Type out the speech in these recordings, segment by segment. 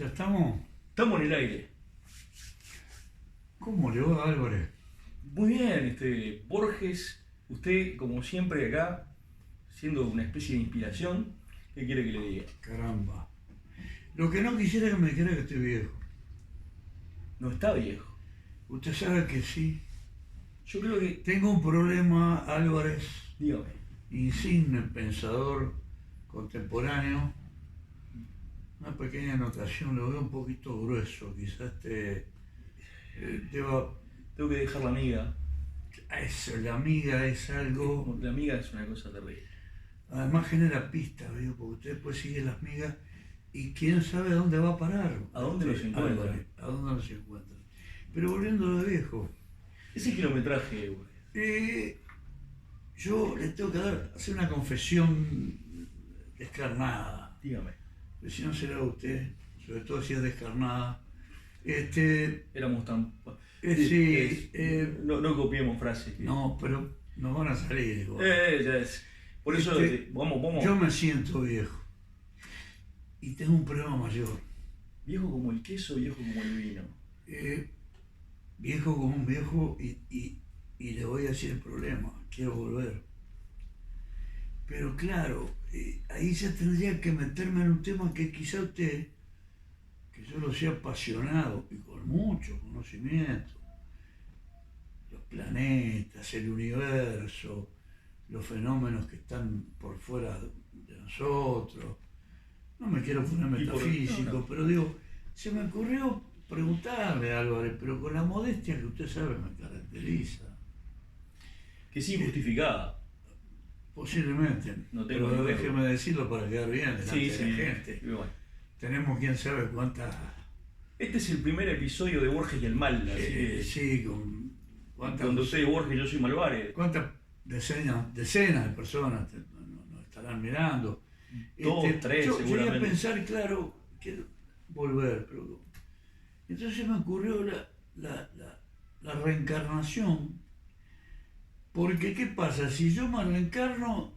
¿Ya estamos? Estamos en el aire. ¿Cómo le va, Álvarez? Muy bien, Borges, usted como siempre acá, siendo una especie de inspiración, ¿qué quiere que le diga? Caramba. Lo que no quisiera es que me dijera que estoy viejo. No está viejo. Usted sabe que sí. Yo creo que, Tengo un problema, Álvarez, dígame, insigne pensador contemporáneo. Una pequeña anotación, lo veo un poquito grueso, quizás deba... tengo que dejar la amiga. Eso, la amiga es algo... La amiga es una cosa terrible. Además genera pistas, ¿vio? Porque usted después sigue las migas y quién sabe a dónde va a parar. ¿A dónde los encuentra? Álvarez, ¿a dónde los encuentra? Pero volviendo a lo de viejo, Ese kilometraje, güey. yo le tengo que hacer una confesión descarnada. Dígame. Si no será usted, sobre todo si es descarnada. Éramos tan... Sí, no copiemos frases. no, pero nos van a salir igual. Ya es. Por eso, vamos. Yo me siento viejo y tengo un problema mayor. Viejo como el queso, viejo como el vino. Viejo como un viejo y le voy a decir el problema, quiero volver. Pero claro, ahí ya tendría que meterme en un tema que quizá usted, que yo lo sea apasionado y con mucho conocimiento, los planetas, el universo, los fenómenos que están por fuera de nosotros. No me quiero poner metafísico, no. pero digo, se me ocurrió preguntarle a Álvarez, pero con la modestia que usted sabe me caracteriza. Que es injustificada. Posiblemente, No tengo pero duda. déjeme decirlo para quedar bien delante Sí, de la gente. y bueno. Tenemos quién sabe cuántas... Este es el primer episodio de Borges y el mal, así que sí, con cuántas... cuando usted es Borges yo soy Malvares. ¿Cuántas decenas de personas nos estarán mirando? 2, 3 yo seguramente. llegué a pensar, claro, quiero volver, pero... Entonces me ocurrió la reencarnación, porque ¿qué pasa? Si yo me reencarno,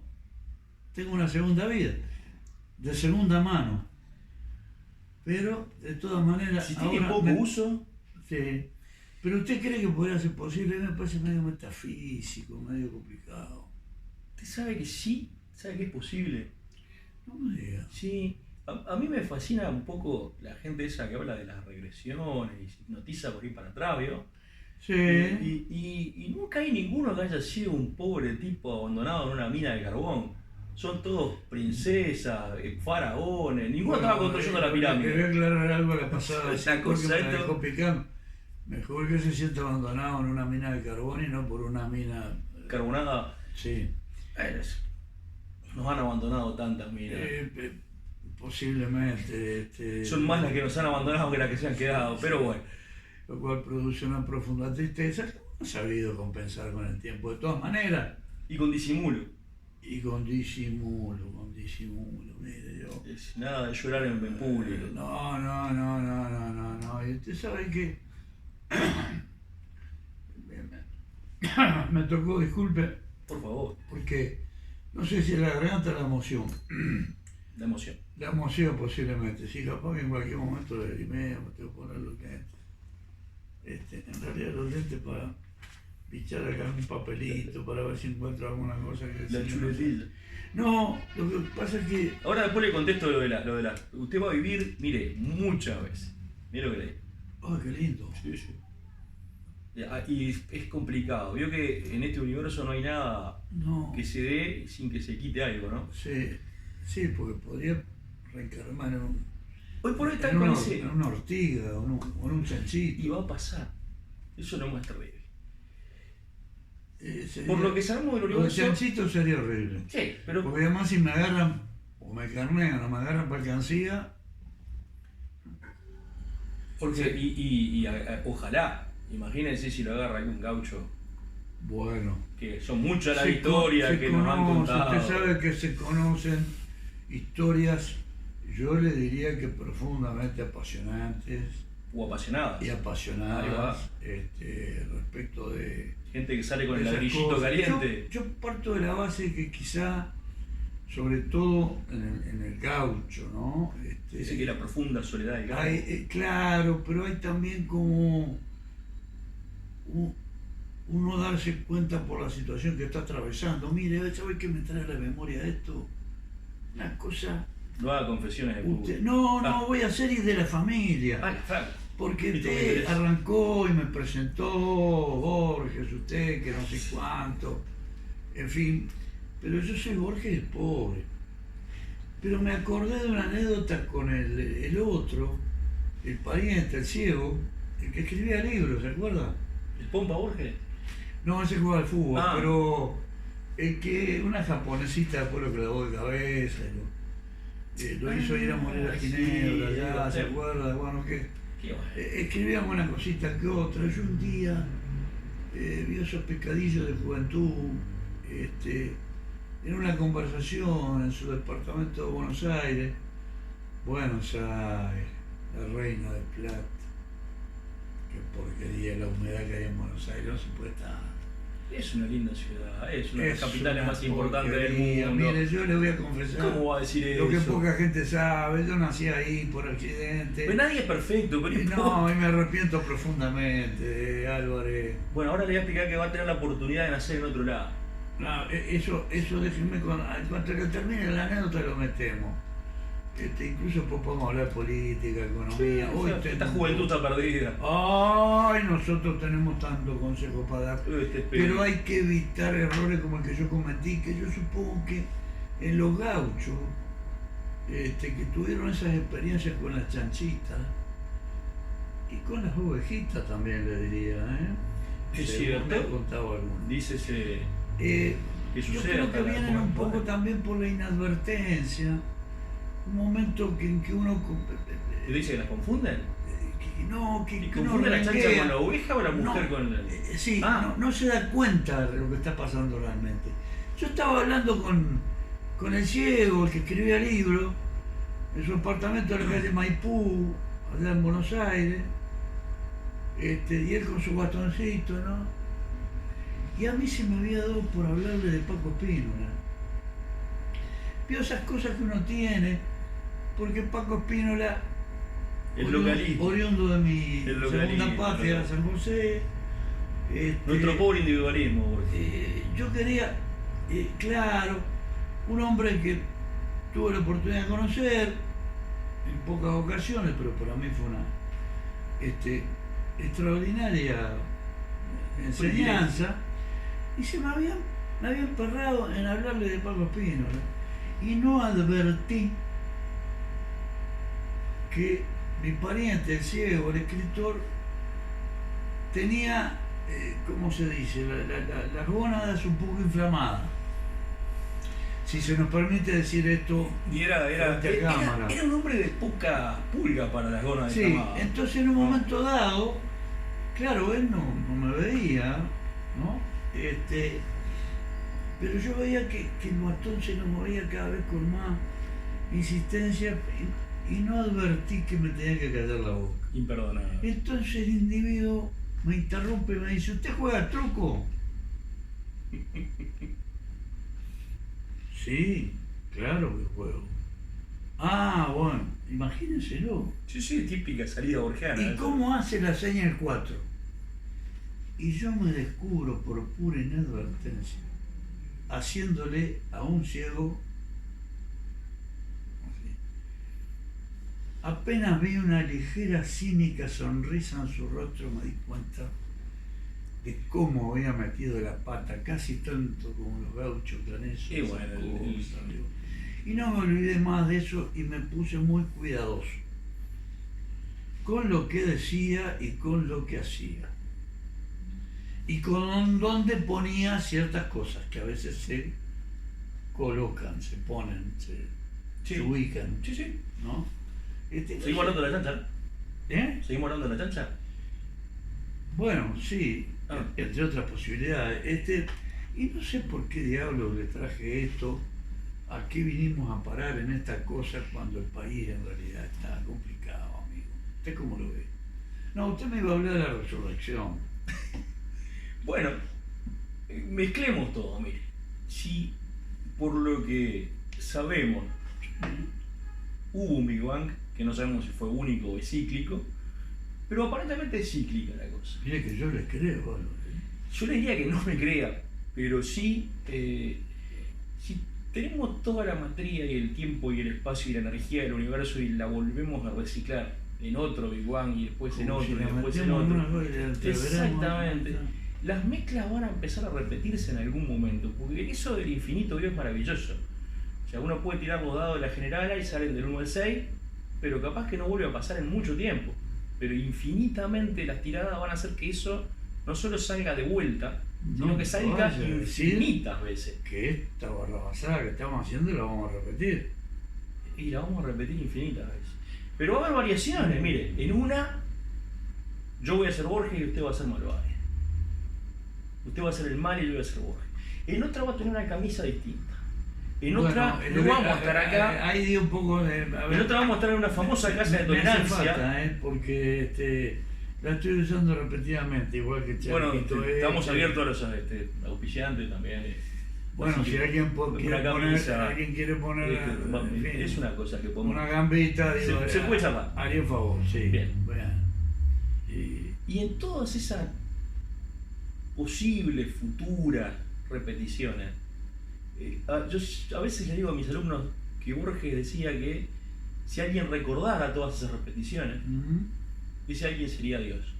tengo una segunda vida, de segunda mano, pero de todas maneras... Si tiene ahora poco uso, Sí, pero ¿usted cree que podría ser posible? Me parece medio metafísico, medio complicado. usted sabe que sí, sabe que es posible. No me diga. Sí, a mí me fascina un poco la gente esa que habla de las regresiones y se hipnotiza por ir para atrás, ¿vio? Sí. Y nunca hay ninguno que haya sido un pobre tipo abandonado en una mina de carbón. Son todos princesas, faraones, ninguno estaba construyendo la Quería pirámide. aclarar algo a la pasada, Esa porque cosa me la esto- dejó picando. Mejor que se sienta abandonado en una mina de carbón y no por una mina... Carbonada, Sí. nos han abandonado tantas minas. Posiblemente. Son más las que nos han abandonado que las que se han quedado, pero bueno. Lo cual produce una profunda tristeza que no ha sabido compensar con el tiempo. De todas maneras, Y con disimulo. y con disimulo, mire yo. Es nada de llorar en público. No. Y usted sabe que me tocó, disculpe, Por favor, porque no sé si es la garganta o la emoción. la emoción. La emoción posiblemente, sí, capaz que en cualquier momento de me tengo que poner los lentes. En realidad los lentes para pichar acá un papelito, para ver si encuentro alguna cosa que... La chuletilla. No, lo que pasa es que... Ahora después le contesto lo de la. Usted va a vivir, mire, muchas veces. Mire lo que le digo. ¡Oh, qué lindo! Sí. Y es complicado. Vio que en este universo no hay nada No, que se dé sin que se quite algo, ¿no? sí, porque podría reencarnar Hoy por hoy está en con una, ese. en una ortiga o en un chanchito. Y va a pasar. Eso es lo más terrible. Sería- Por lo que sabemos del Lo del universo. chanchito sería horrible. Sí, pero. Porque además si me agarran, o me carnean o me agarran para alcancía, Porque, ojalá, imagínense si lo agarra algún gaucho, bueno. que son muchas las Se historias se que nos han conoce, contado. usted sabe que se conocen historias, yo le diría que profundamente apasionantes O apasionadas. y Ahí va. apasionadas respecto de Gente que sale con el esas ladrillito cosas. caliente. Yo parto de la base que quizá sobre todo en el gaucho, ¿no? Dice que la profunda soledad del campo. Claro, pero hay también como uno darse cuenta por la situación que está atravesando. Mire, ¿sabes qué me trae a la memoria esto? Una cosa... No haga confesiones de público. No, voy a hacer y de la familia. Claro. Porque usted arrancó y me presentó, Borges, usted, que no sé cuánto, en fin. Pero yo soy Borges el pobre. Pero me acordé de una anécdota con el otro, el pariente, el ciego, el que escribía libros, ¿se acuerda? ¿El Pompa Borges? No, ese jugaba al fútbol, pero el que una japonesita después lo clavó de cabeza, lo hizo ir a morir a Ginebra, allá, ¿se acuerda? Bueno, que escribía una cosita que otra. Yo un día vi esos pescadillos de juventud, en una conversación en su departamento de Buenos Aires, la reina de Plata. Qué porquería la humedad que hay en Buenos Aires, no se puede estar. Es una linda ciudad, es una de las capitales más importantes del mundo. Mire, yo le voy a confesar. ¿Cómo va a decir eso? Lo que poca gente sabe, yo nací ahí por accidente. Pero nadie es perfecto, pero no, y me arrepiento profundamente, Álvarez. Bueno, ahora le voy a explicar que va a tener la oportunidad de nacer en otro lado. No, eso déjenme, cuando que termine la anécdota lo metemos. Incluso podemos hablar política, economía. Sí, esta juventud está perdida. Ay, nosotros tenemos tanto consejo para dar. Pero hay que evitar errores como el que yo cometí, que yo supongo que en los gauchos, que tuvieron esas experiencias con las chanchitas y con las ovejitas también, le diría, Es cierto. Me ha contado alguno. Dícese yo creo que vienen un poco también por la inadvertencia. Un momento en que uno... ¿Te dice que las confunden? ¿Y confunde la chancha con la oveja o la mujer con la...? Sí, no se da cuenta de lo que está pasando realmente. Yo estaba hablando con el ciego, el que escribía libros, en su apartamento en la calle Maipú, allá en Buenos Aires, y él con su bastoncito, ¿no? Y a mí se me había dado por hablarle de Paco Espínola. Vio esas cosas que uno tiene, porque Paco Espínola, oriundo de mi segunda patria, San José. Nuestro pobre individualismo. Yo quería, claro, un hombre que tuve la oportunidad de conocer en pocas ocasiones, pero para mí fue una extraordinaria enseñanza, y se me había emperrado en hablarle de Paco Espínola. Y no advertí que mi pariente, el ciego, el escritor, tenía, ¿cómo se dice?, las gónadas un poco inflamadas. Si se nos permite decir esto. Y era un hombre de poca pulga para las gónadas inflamadas. Sí, entonces en un momento dado, claro, él no me veía, ¿no? Pero yo veía que el bastón se nos movía cada vez con más insistencia y no advertí que me tenía que callar la boca. Imperdonable. Entonces el individuo me interrumpe y me dice: ¿usted juega al truco? Sí, claro que juego. Ah, bueno, imagínenselo. Sí, típica salida borgiana. ¿Y cómo hace la seña el 4? Y yo me descubro por pura inadvertencia haciéndole a un ciego así. Apenas vi una ligera cínica sonrisa en su rostro, me di cuenta de cómo había metido la pata, casi tanto como los gauchos con eso. Y bueno, y no me olvidé más de eso y me puse muy cuidadoso con lo que decía y con lo que hacía. Y con donde ponía ciertas cosas que a veces se colocan, se ponen, se ubican. Sí. ¿No? ¿Seguimos hablando de la chancha? ¿Seguimos hablando de la chancha? Bueno, sí, entre otras posibilidades. Y no sé por qué diablos le traje esto, a qué vinimos a parar en esta cosa cuando el país en realidad está complicado, amigo. ¿Usted cómo lo ve? No, usted me iba a hablar de la resurrección. Bueno, mezclemos todo, mire. Si por lo que sabemos, hubo un Big Bang, que no sabemos si fue único o es cíclico, pero aparentemente es cíclica la cosa. Mire que yo les creo, bueno. Yo le diría que no me crea, pero sí, si tenemos toda la materia y el tiempo y el espacio y la energía del universo y la volvemos a reciclar en otro Big Bang y después en otro y después en otro. Exactamente. Las mezclas van a empezar a repetirse en algún momento, porque eso del infinito es maravilloso. O sea, uno puede tirar los dados de la generala y salen del 1 al 6, pero capaz que no vuelve a pasar en mucho tiempo. Pero infinitamente las tiradas van a hacer que eso no solo salga de vuelta, sino que salga infinitas veces. Que esta barrabasada que estamos haciendo la vamos a repetir. Y la vamos a repetir infinitas veces. Pero va a haber variaciones, mire, en una yo voy a ser Borges y usted va a ser Malvaria. Usted va a ser el mal y yo voy a ser Borges. En otra va a tener una camisa distinta. En otra no vamos a estar acá. Ahí di un poco de. En otra vamos a estar en una famosa casa de tolerancia. Falta, porque la estoy usando repetidamente, igual que Charquito. Bueno, estamos abiertos a los auspiciantes también. Bueno, si alguien quiere poner. Es una cosa que podemos. Una gambita, digo. Se puede llamar. Haría un favor, sí. Bien. Bueno. Y en todas esas posibles futuras repeticiones, yo a veces le digo a mis alumnos que Borges decía que si alguien recordara todas esas repeticiones, ese alguien sería Dios.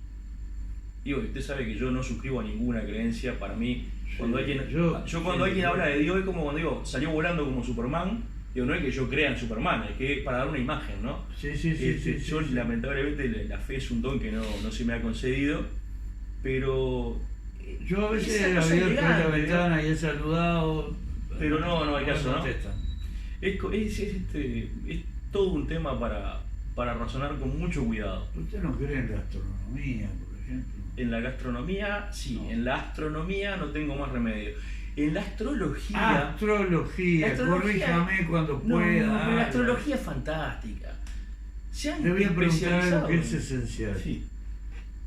Digo, usted sabe que yo no suscribo a ninguna creencia. Para mí, cuando alguien habla de Dios es como cuando digo, salió volando como Superman. Digo, no es que yo crea en Superman, es que para dar una imagen, ¿no? Yo lamentablemente la fe es un don que no se me ha concedido, pero yo a veces he abierto la ventana y he saludado, pero no hay caso, ¿no? Es todo un tema para razonar con mucho cuidado. ¿Usted no cree en la astronomía, por ejemplo? En la gastronomía, sí. No. En la astronomía no tengo más remedio. En la astrología... Corríjame cuando pueda. La astrología es fantástica. Le voy a preguntar algo que es esencial. Sí.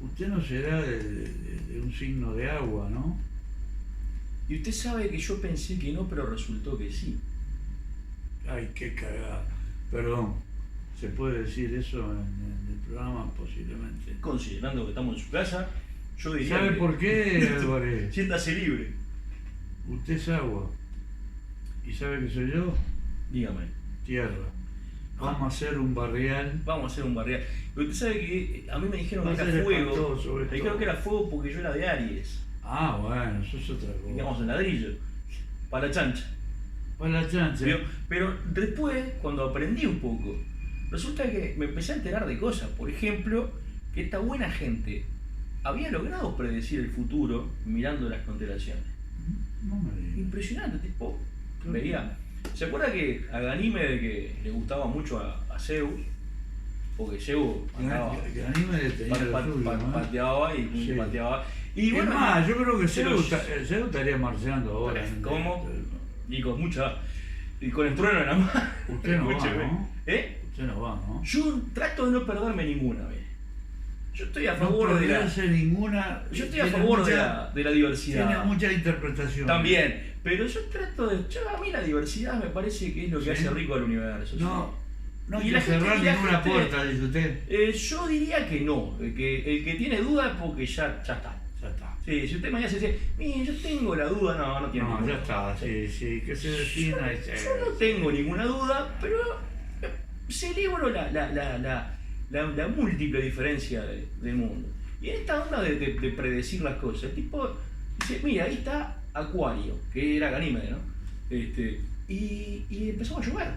Usted no será de un signo de agua, ¿no? Y usted sabe que yo pensé que no, pero resultó que sí. Ay, qué cagada. Perdón, ¿se puede decir eso en el programa posiblemente? Considerando que estamos en su casa, yo diría. ¿Sabe por qué, Álvarez? Siéntase libre. Usted es agua. ¿Y sabe que soy yo? Dígame. Tierra. Vamos a hacer un barrial. Pero usted sabe que a mí me dijeron que era fuego. Me dijeron que era fuego porque yo era de Aries. Ah, bueno, eso es otra cosa. Digamos en ladrillo. Para la chancha. Pero después, cuando aprendí un poco, resulta que me empecé a enterar de cosas. Por ejemplo, que esta buena gente había logrado predecir el futuro mirando las constelaciones. No me digas. Impresionante, tipo, veía. ¿Se acuerda que a Ganímede que le gustaba mucho a Zeus? Porque Zeus pateaba y pateaba. Y bueno, más, yo creo que Zeus estaría marchando ahora. ¿Cómo? Y con el trueno en la mano. Usted no va, ¿no? Usted no va, ¿no? Yo trato de no perderme ninguna vez. Yo estoy a favor de ninguna. Yo estoy a favor de la diversidad. Tiene mucha interpretación. También, pero yo trato de. A mí la diversidad me parece que es lo que hace rico al universo. No hay que cerrar ninguna puerta, dice usted. Yo diría que no. El que tiene duda es porque ya está. Sí, si usted mañana se dice, mire, yo tengo la duda, no tiene ninguna duda. Ya está, sí, que se defina. Yo no tengo ninguna duda, pero celebro la múltiple diferencia del mundo. Y en esta onda de predecir las cosas, tipo, dice, mira, ahí está Acuario, que era Ganímede, ¿no? Y empezó a llover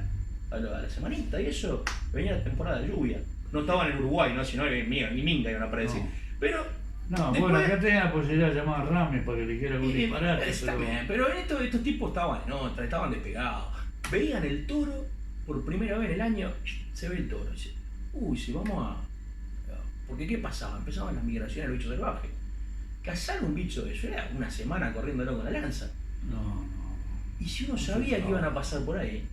a la semanita, y eso, venía la temporada de lluvia. No estaban en Uruguay, ¿no? Sino que ni minga iban a predecir. Pero después, bueno, acá tenía la posibilidad de llamar a Rames para que le dijera algún disparate. Está bien, pero estos tipos estaban despegados. Veían el toro por primera vez en el año, se ve el toro. Dice, si vamos a. Porque ¿qué pasaba? Empezaban las migraciones del bicho salvaje. Cazar un bicho de eso era una semana corriéndolo con la lanza. No. Y si uno sabía que iban a pasar por ahí,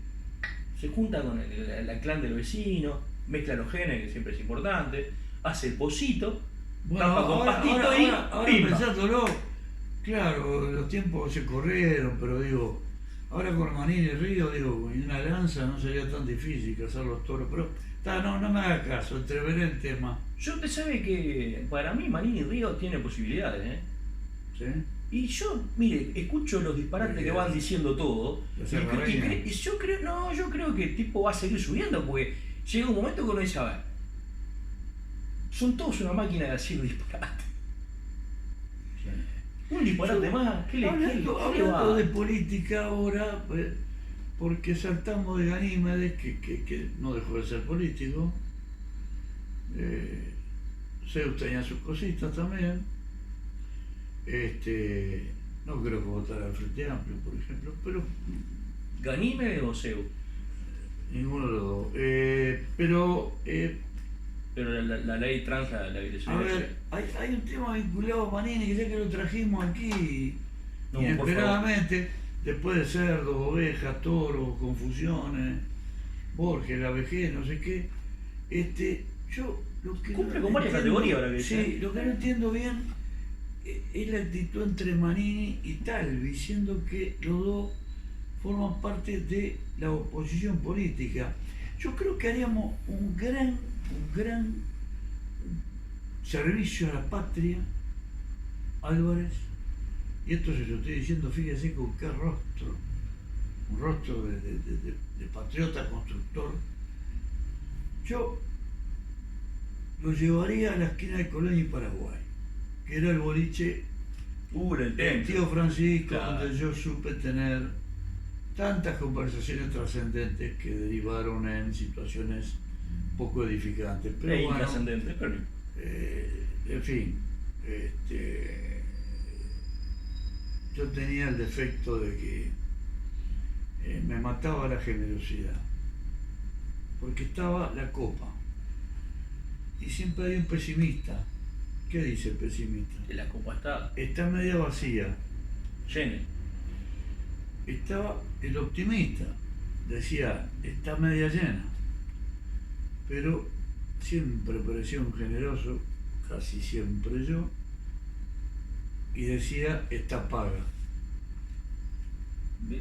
se junta con el clan del vecino, mezcla los genes, que siempre es importante, hace el pocito. Bueno, ahora pensándolo, claro, los tiempos se corrieron, pero digo, Ahora con Manini y Río, digo, y una lanza no sería tan difícil cazar los toros, pero no me haga caso, entreveré el tema. Yo te sabe que para mí Manini Río tiene posibilidades, ¿eh? ¿Sí? Y yo, mire, escucho los disparates que van diciendo todo. Y yo creo, no, yo creo que el tipo va a seguir subiendo, porque llega un momento que uno dice, a ver, son todos una máquina de decir disparate. Sí. Un disparate más, ¿qué le hablando de política ahora, porque saltamos de Ganímedes, que no dejó de ser político. Zeus tenía sus cositas también. No creo que votara al Frente Amplio, por ejemplo, pero... ¿Ganímedes o Zeus? Ninguno de los dos. Pero la ley trans, la dirección. A ver, hay un tema vinculado a Manini, que ya que lo trajimos aquí, no, inesperadamente, después de cerdos, ovejas, toros, confusiones, Borges, la vejez, no sé qué. Yo lo que cumple con varias categorías ahora que sí, lo que no entiendo bien es la actitud entre Manini y Talvi, siendo que los dos forman parte de la oposición política. Yo creo que haríamos un gran servicio a la patria, Álvarez, y esto se lo estoy diciendo, fíjese con qué rostro, un rostro de patriota constructor. Yo lo llevaría a la esquina de Colonia y Paraguay, que era el boliche del tío Francisco, claro, donde yo supe tener tantas conversaciones trascendentes que derivaron en situaciones poco edificantes. Pero bueno, trascendentes, pero... en fin, yo tenía el defecto de que me mataba la generosidad, porque estaba la copa, y siempre hay un pesimista. ¿Qué dice el pesimista? Que la copa está media vacía. Llena. Estaba el optimista, decía, está media llena. Pero siempre parecía un generoso, casi siempre yo, y decía, está paga.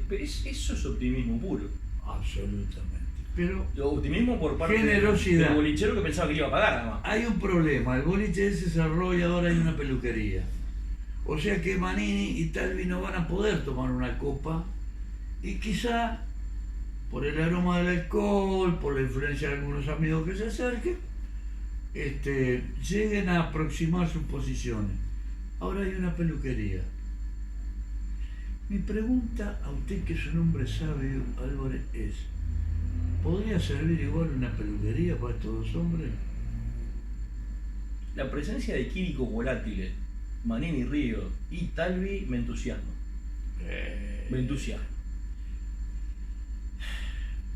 Pero eso es optimismo puro. Absolutamente. Pero optimismo por parte generosidad. del bolichero que pensaba que iba a pagar, además. Hay un problema, el boliche ese se cerró y ahora hay una peluquería. O sea que Manini y Talvi no van a poder tomar una copa, y quizá por el aroma del alcohol, por la influencia de algunos amigos que se acerquen, lleguen a aproximar sus posiciones. Ahora hay una peluquería. Mi pregunta a usted, que es un hombre sabio, Álvarez, es: ¿podría servir igual una peluquería para estos dos hombres? La presencia de químicos volátiles, Manini Río y Talvi, me entusiasma. Me entusiasma.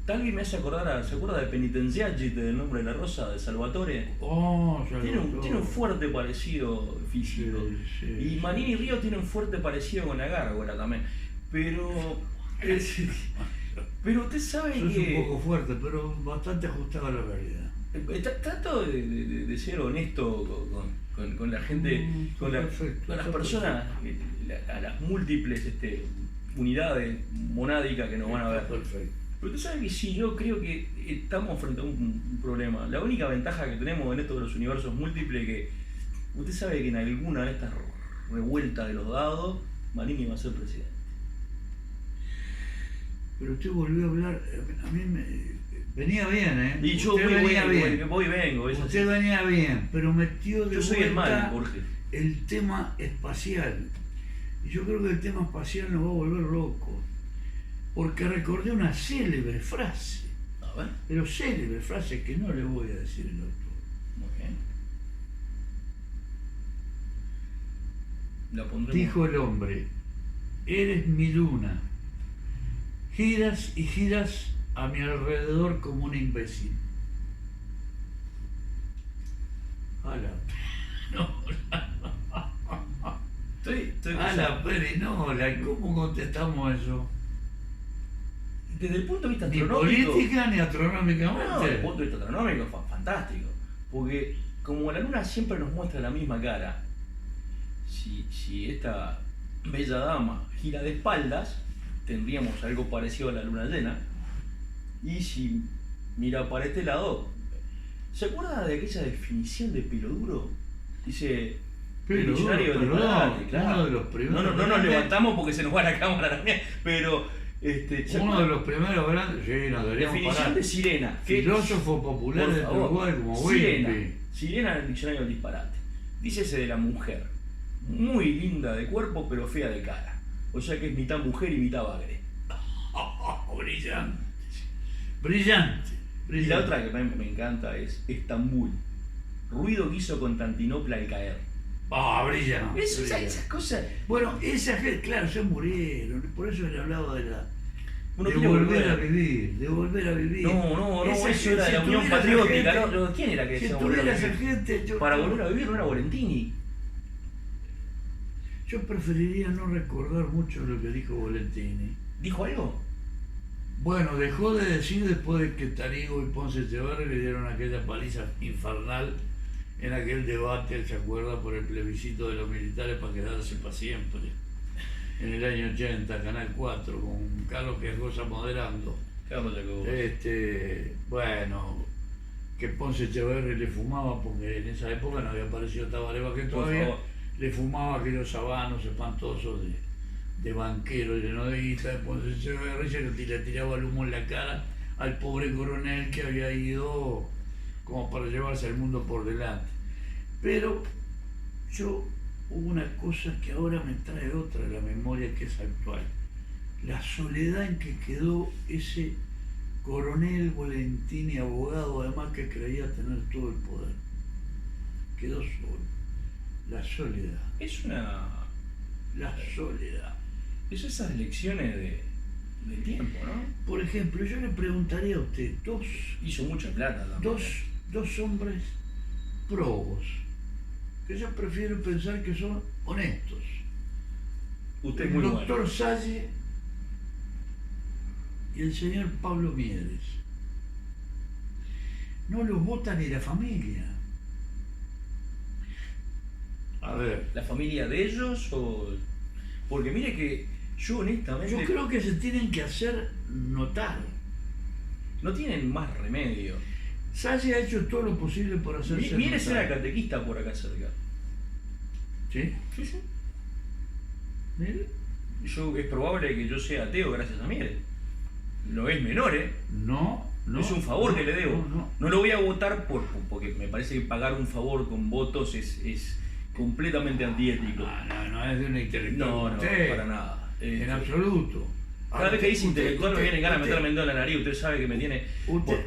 Talvi me hace acordar, ¿se acuerda de Penitenziagite, del Nombre de la Rosa, de Salvatore? Oh, tiene un fuerte parecido físico. Sí, y Manini Río tiene un fuerte parecido con la gárgola también. Pero usted sabe que... es un poco fuerte, pero bastante ajustado a la realidad. Trato de ser honesto con la gente, con las personas, a las múltiples unidades monádicas que nos van a ver. Perfecto. Pero usted sabe que sí, yo creo que estamos frente a un problema. La única ventaja que tenemos en esto de los universos múltiples es que usted sabe que en alguna de estas revueltas de los dados, Manini va a ser presidente. Pero usted volvió a hablar, a mí venía bien, ¿eh? Y yo voy y vengo. Usted venía bien, pero metió de vuelta Jorge, el tema espacial. Y yo creo que el tema espacial nos va a volver locos. Porque recordé una célebre frase. A ver. Pero célebre frase que no le voy a decir el autor. Muy bien. La pondremos. Dijo el hombre: eres mi luna. Giras y giras a mi alrededor como un imbécil. A la perinola, ¿cómo contestamos eso? Desde el punto de vista ni astronómico. Ni política ni astronómicamente. No, desde el punto de vista astronómico, fantástico. Porque como la luna siempre nos muestra la misma cara, si esta bella dama gira de espaldas, tendríamos algo parecido a la luna llena. Y si mira para este lado, ¿se acuerda de aquella definición de pelo duro? Dice, el Pelo duro, diccionario del perdón, disparate, claro. uno de los primeros No nos levantamos porque se nos va la cámara también, pero ¿se Uno acuerda? de los primeros grandes, sí, nos deberíamos Definición parar. de sirena. que- Filósofo popular por de favor, Uruguay como sirena. Wilby. Sirena en el diccionario del disparate. Dícese de la mujer, muy linda de cuerpo pero fea de cara. O sea que es mitad mujer y mitad bagre. Brillante. Brillante. Y Brillante. la otra que me encanta es Estambul. Ruido que hizo Constantinopla al caer. Brillante. Esas cosas. Bueno, esa gente, claro, se murieron. Por eso le hablaba de Uno de quiere volver a vivir. De volver a vivir. No, Esa eso era de si la Unión tuviera esa Patriótica. gente- ¿No? ¿Quién era que Si decía volver a tuviera esa vivir? gente, Para volver a vivir no era Volentini. yo preferiría no recordar mucho lo que dijo Volentini. ¿Dijo algo? Bueno, dejó de decir después de que Tarigo y Ponce Echeverri le dieron aquella paliza infernal en aquel debate, ¿se acuerda? Por el plebiscito de los militares para quedarse para siempre. En el año 80, Canal 4, con Carlos Quejosa moderando. Carlos Jacobo. Bueno, que Ponce Echeverri le fumaba, porque en esa época no había aparecido Tabaré Vázquez Por todavía, favor. le fumaba aquellos sabanos espantosos de banquero lleno de guita. Después le tiraba el humo en la cara al pobre coronel que había ido como para llevarse al mundo por delante. Pero hubo una cosa que ahora me trae otra de la memoria, que es actual. La soledad en que quedó ese coronel Volentini, abogado, además, que creía tener todo el poder. Quedó solo. La soledad. Es una. La soledad. Es esas lecciones del tiempo, ¿no? Por ejemplo, yo le preguntaría a usted, Hizo mucha plata también. dos hombres probos, que yo prefiero pensar que son honestos. Usted es El muy doctor bueno. Salle y el señor Pablo Mieres. No los vota ni la familia. A ver, ¿La familia de ellos o...? Porque mire que yo honestamente... yo creo que se tienen que hacer notar. No tienen más remedio. Salle ha hecho todo lo posible por hacerse Mieres notar. era catequista por acá cerca. ¿Sí? Sí. Mire. Es probable que yo sea ateo gracias a Mieres. No es menor, ¿eh? No. Es un favor que le debo. No. No lo voy a votar porque me parece que pagar un favor con votos es completamente antiético. No es de una intelectual. No, Usted, para nada. En absoluto. Cada vez que dice intelectual me viene ganas de usted- meterme el dedo en la nariz. Usted sabe que me tiene... Usted,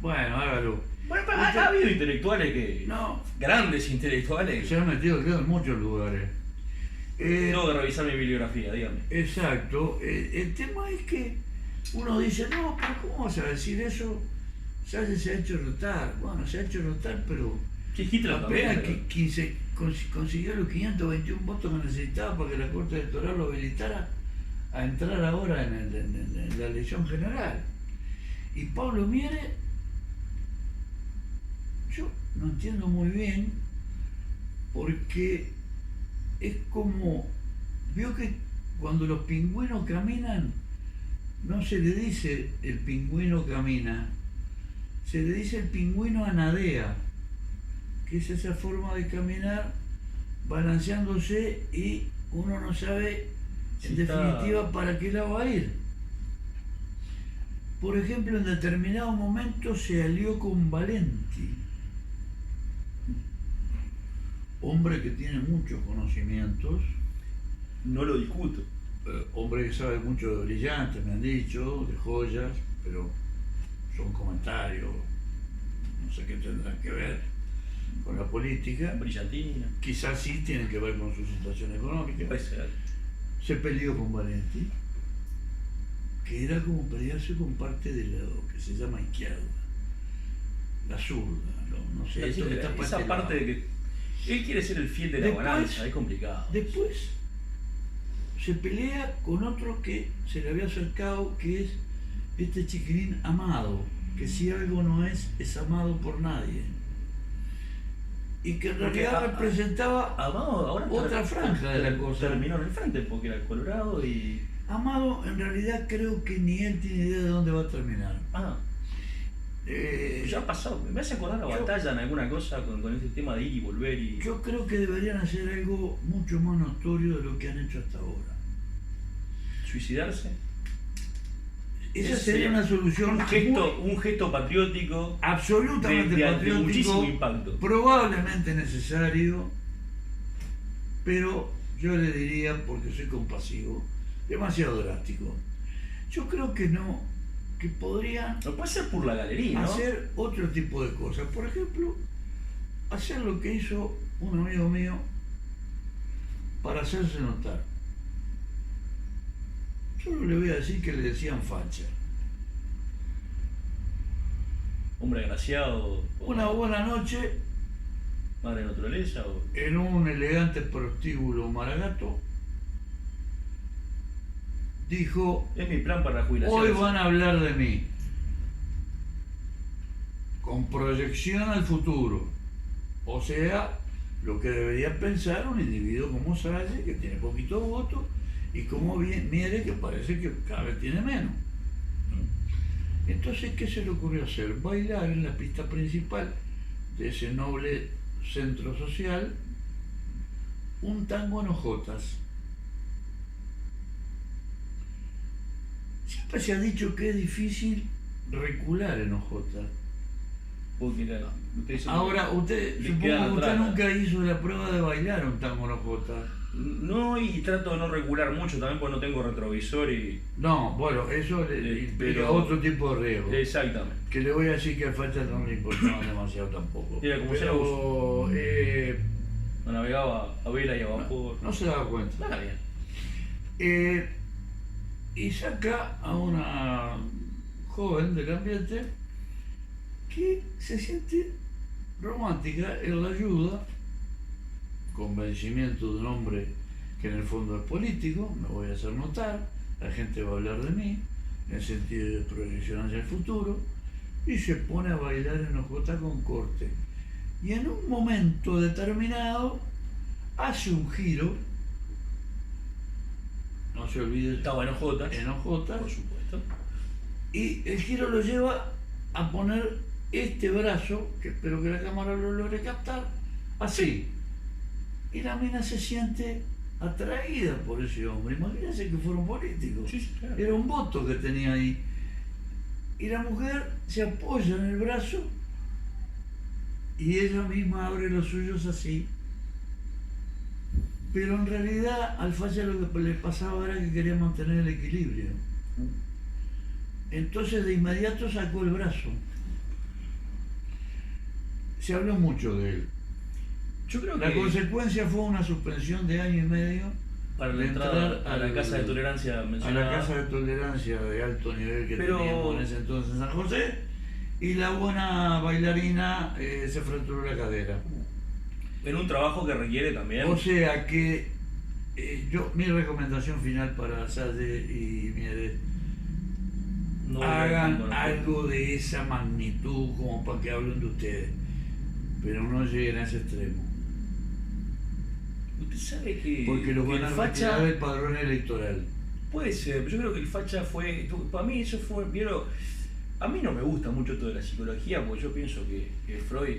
bueno, hágalo. Bueno, pero ha habido intelectuales que... No, Grandes intelectuales. se han metido el dedo en muchos lugares. Tengo que revisar mi bibliografía, dígame. Exacto. El tema es que uno dice, no, pero ¿cómo vas a decir eso? Salle se ha hecho notar. Bueno, se ha hecho notar, pero Que Hitler apenas también. que consiguió los 521 votos que necesitaba para que la Corte Electoral lo habilitara a entrar ahora en la elección general. Y Pablo Mieres, yo no entiendo muy bien, porque es como, vio que cuando los pingüinos caminan, no se le dice el pingüino camina, se le dice el pingüino anadea, que es esa forma de caminar balanceándose y uno no sabe en Sí, definitiva para qué lado va a ir. Por ejemplo, en determinado momento se alió con Valenti, hombre que tiene muchos conocimientos, No lo discuto. hombre que sabe mucho de brillantes, me han dicho, de joyas, pero son comentarios, no sé qué tendrán que ver con la política. Brillantina. Quizás sí tienen que ver con su situación económica. Puede ser. Se peleó con Valenti, que era como pelearse con parte de lo que se llama izquierda, la zurda, no sé, esto que está para Esa este parte lado. de que él quiere ser el fiel de la Después- balanza, es complicado. Después se pelea con otro que se le había acercado, que es este chiquilín Amado, que si algo no es amado por nadie. Y que en Porque realidad representaba Amado ahora otra franja de la cosa. terminó en el frente porque era Colorado y Amado, en realidad creo que ni él tiene idea de dónde va a terminar. Ah, ya ha pasado. Me hace acordar la batalla en alguna cosa con ese tema de ir y volver y... Yo creo que deberían hacer algo mucho más notorio de lo que han hecho hasta ahora. ¿Suicidarse? Esa sería una solución. Un gesto patriótico. Absolutamente de patriótico. muchísimo impacto. Probablemente necesario. Pero yo le diría, porque soy compasivo, demasiado drástico. Yo creo que no, que podrían No puede ser por la galería, ¿no? hacer otro tipo de cosas. Por ejemplo, hacer lo que hizo un amigo mío para hacerse notar. Solo le voy a decir que le decían facha. Hombre agraciado. Una buena noche, Madre naturaleza. en un elegante prostíbulo Maragato, dijo: Es mi plan para la jubilación. hoy van a hablar de mí, con proyección al futuro. O sea, lo que debería pensar un individuo como Salle, que tiene poquito voto, y como Miere, que parece que cada vez tiene menos. Entonces, ¿qué se le ocurrió hacer? Bailar en la pista principal de ese noble centro social un tango en hojotas. Siempre se ha dicho que es difícil recular en hojotas. Porque Ahora, usted, supongo que usted nunca hizo la prueba de bailar un tango en hojotas. No, y trato de no regular mucho también porque no tengo retrovisor y... No, bueno, eso le implica pero- otro tipo de riesgo. Exactamente. Que le voy a decir que al Facha no le importaba demasiado tampoco. Era como Pero No navegaba a vela y a vapor. no se daba cuenta. Nada bien. Y saca a una joven del ambiente que se siente romántica, él la ayuda, convencimiento de un hombre que en el fondo es político, me voy a hacer notar, la gente va a hablar de mí, en el sentido de proyección hacia el futuro, y se pone a bailar en hojota con corte. Y en un momento determinado hace un giro, no se olvide, Estaba en hojotas. en hojotas, Por supuesto. y el giro lo lleva a poner este brazo, que espero que la cámara lo logre captar, así. Y la mina se siente atraída por ese hombre. Imagínense que fuera un político. Sí, claro. Era un voto que tenía ahí. Y la mujer se apoya en el brazo y ella misma abre los suyos así. Pero en realidad al Falla lo que le pasaba era que quería mantener el equilibrio. Entonces de inmediato sacó el brazo. Se habló mucho de él. Yo creo La que consecuencia fue una suspensión de año y medio para la de entrada entrar a la casa de tolerancia a mencionada. la casa de tolerancia de alto nivel que Pero- teníamos en ese entonces en San José, y la buena bailarina se fracturó la cadera. En un trabajo que requiere también. O sea que mi recomendación final para Salle y Miere, no hagan no, no, no. algo de esa magnitud como para que hablen de ustedes, pero no lleguen a ese extremo, Usted sabe que, porque lo que van a el retirar facha del padrón electoral. puede ser, pero yo creo que el facha fue, para mí eso fue, vieron, a mí no me gusta mucho toda la psicología porque yo pienso que Freud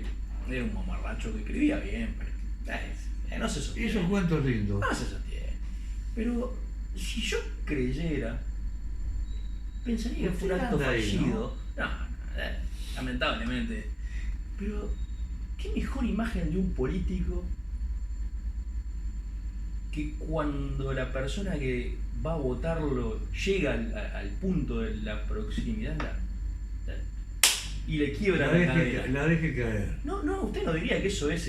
era un mamarracho que escribía bien, pero no se sostiene. Esos cuentos lindos. No se sostiene. Pero si yo creyera, pensaría que fue un Usted acto anda ahí, fallido. No, lamentablemente. Pero, ¿qué mejor imagen de un político que cuando la persona que va a votarlo llega al punto de la proximidad y le quiebra la cadera? La deje caer. No, usted no diría que eso es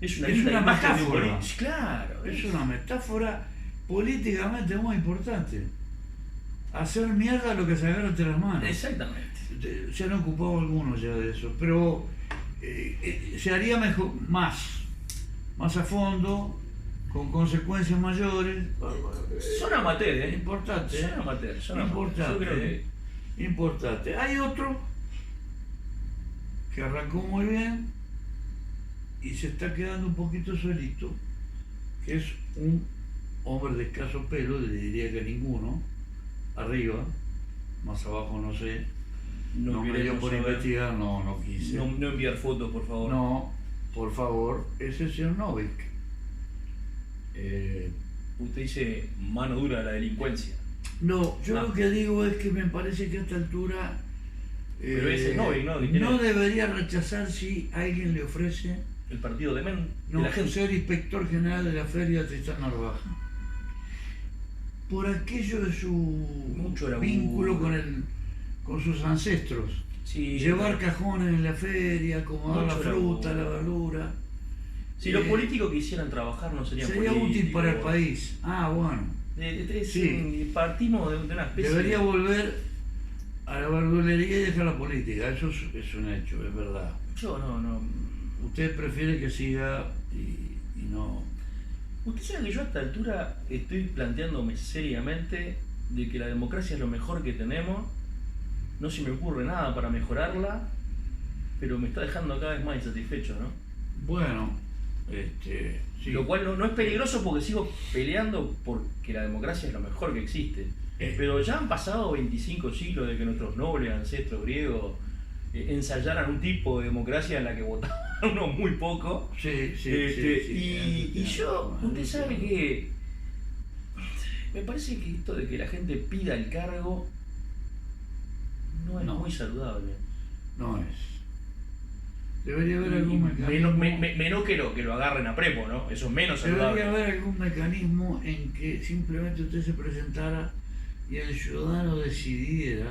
es una Es linda una imagen de un metáfora. político. Claro, Es una metáfora políticamente muy importante. Hacer mierda lo que se agarra entre las manos. Exactamente. Se han ocupado algunos ya de eso, pero se haría mejor, más a fondo, con consecuencias mayores. Son amateurs, ¿eh? Importante, Son amateurs, son amateurs. Yo importante, creo que importante. Hay otro que arrancó muy bien y se está quedando un poquito solito, que es un hombre de escaso pelo, le diría que ninguno, arriba, más abajo no sé, no me dio por investigar, no quise. No enviar fotos, por favor. No, por favor, ese es el señor Novik. Usted dice mano dura de la delincuencia. No, yo lo que digo es que me parece que a esta altura pero ese es Novik, ¿no? No debería rechazar si alguien le ofrece el partido de Men, no, ser inspector general de la feria de Tristán Narvaja. Por aquello de su vínculo con sus ancestros. Sí, llevar cajones en la feria, acomodar la fruta, la verdura. Si los políticos quisieran trabajar no sería útil para el país. Bueno. Sí. Partimos de una especie. Debería volver a la verdulería y dejar la política. Eso es un hecho, es verdad. Yo no. Usted prefiere que siga y no. Usted sabe que yo a esta altura estoy planteándome seriamente de que la democracia es lo mejor que tenemos. No se me ocurre nada para mejorarla, pero me está dejando cada vez más insatisfecho, ¿no? Bueno, sí. Lo cual no es peligroso porque sigo peleando porque la democracia es lo mejor que existe. Pero ya han pasado 25 siglos de que nuestros nobles ancestros griegos ensayaran un tipo de democracia en la que votaban unos muy pocos. Sí. Y yo, usted sabe que me parece que esto de que la gente pida el cargo no es muy saludable. No es. Debería haber algún mecanismo. Menos que lo agarren a prepo, ¿no? Eso es menos saludable. Debería haber algún mecanismo en que simplemente usted se presentara y el ciudadano decidiera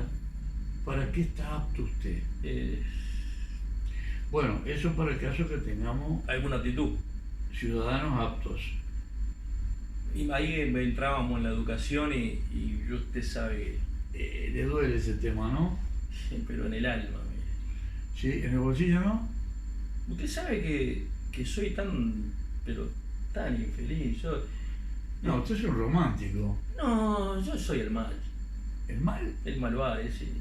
para qué está apto usted. Bueno, eso para el caso que tengamos alguna actitud. Ciudadanos aptos. Y ahí entrábamos en la educación y usted sabe. Le duele ese tema, ¿no? Sí, pero en el alma, mire. Sí, en el bolsillo, ¿no? Usted sabe que soy tan infeliz. No, usted es un romántico. No, yo soy el mal. ¿El mal? El malvare, sí.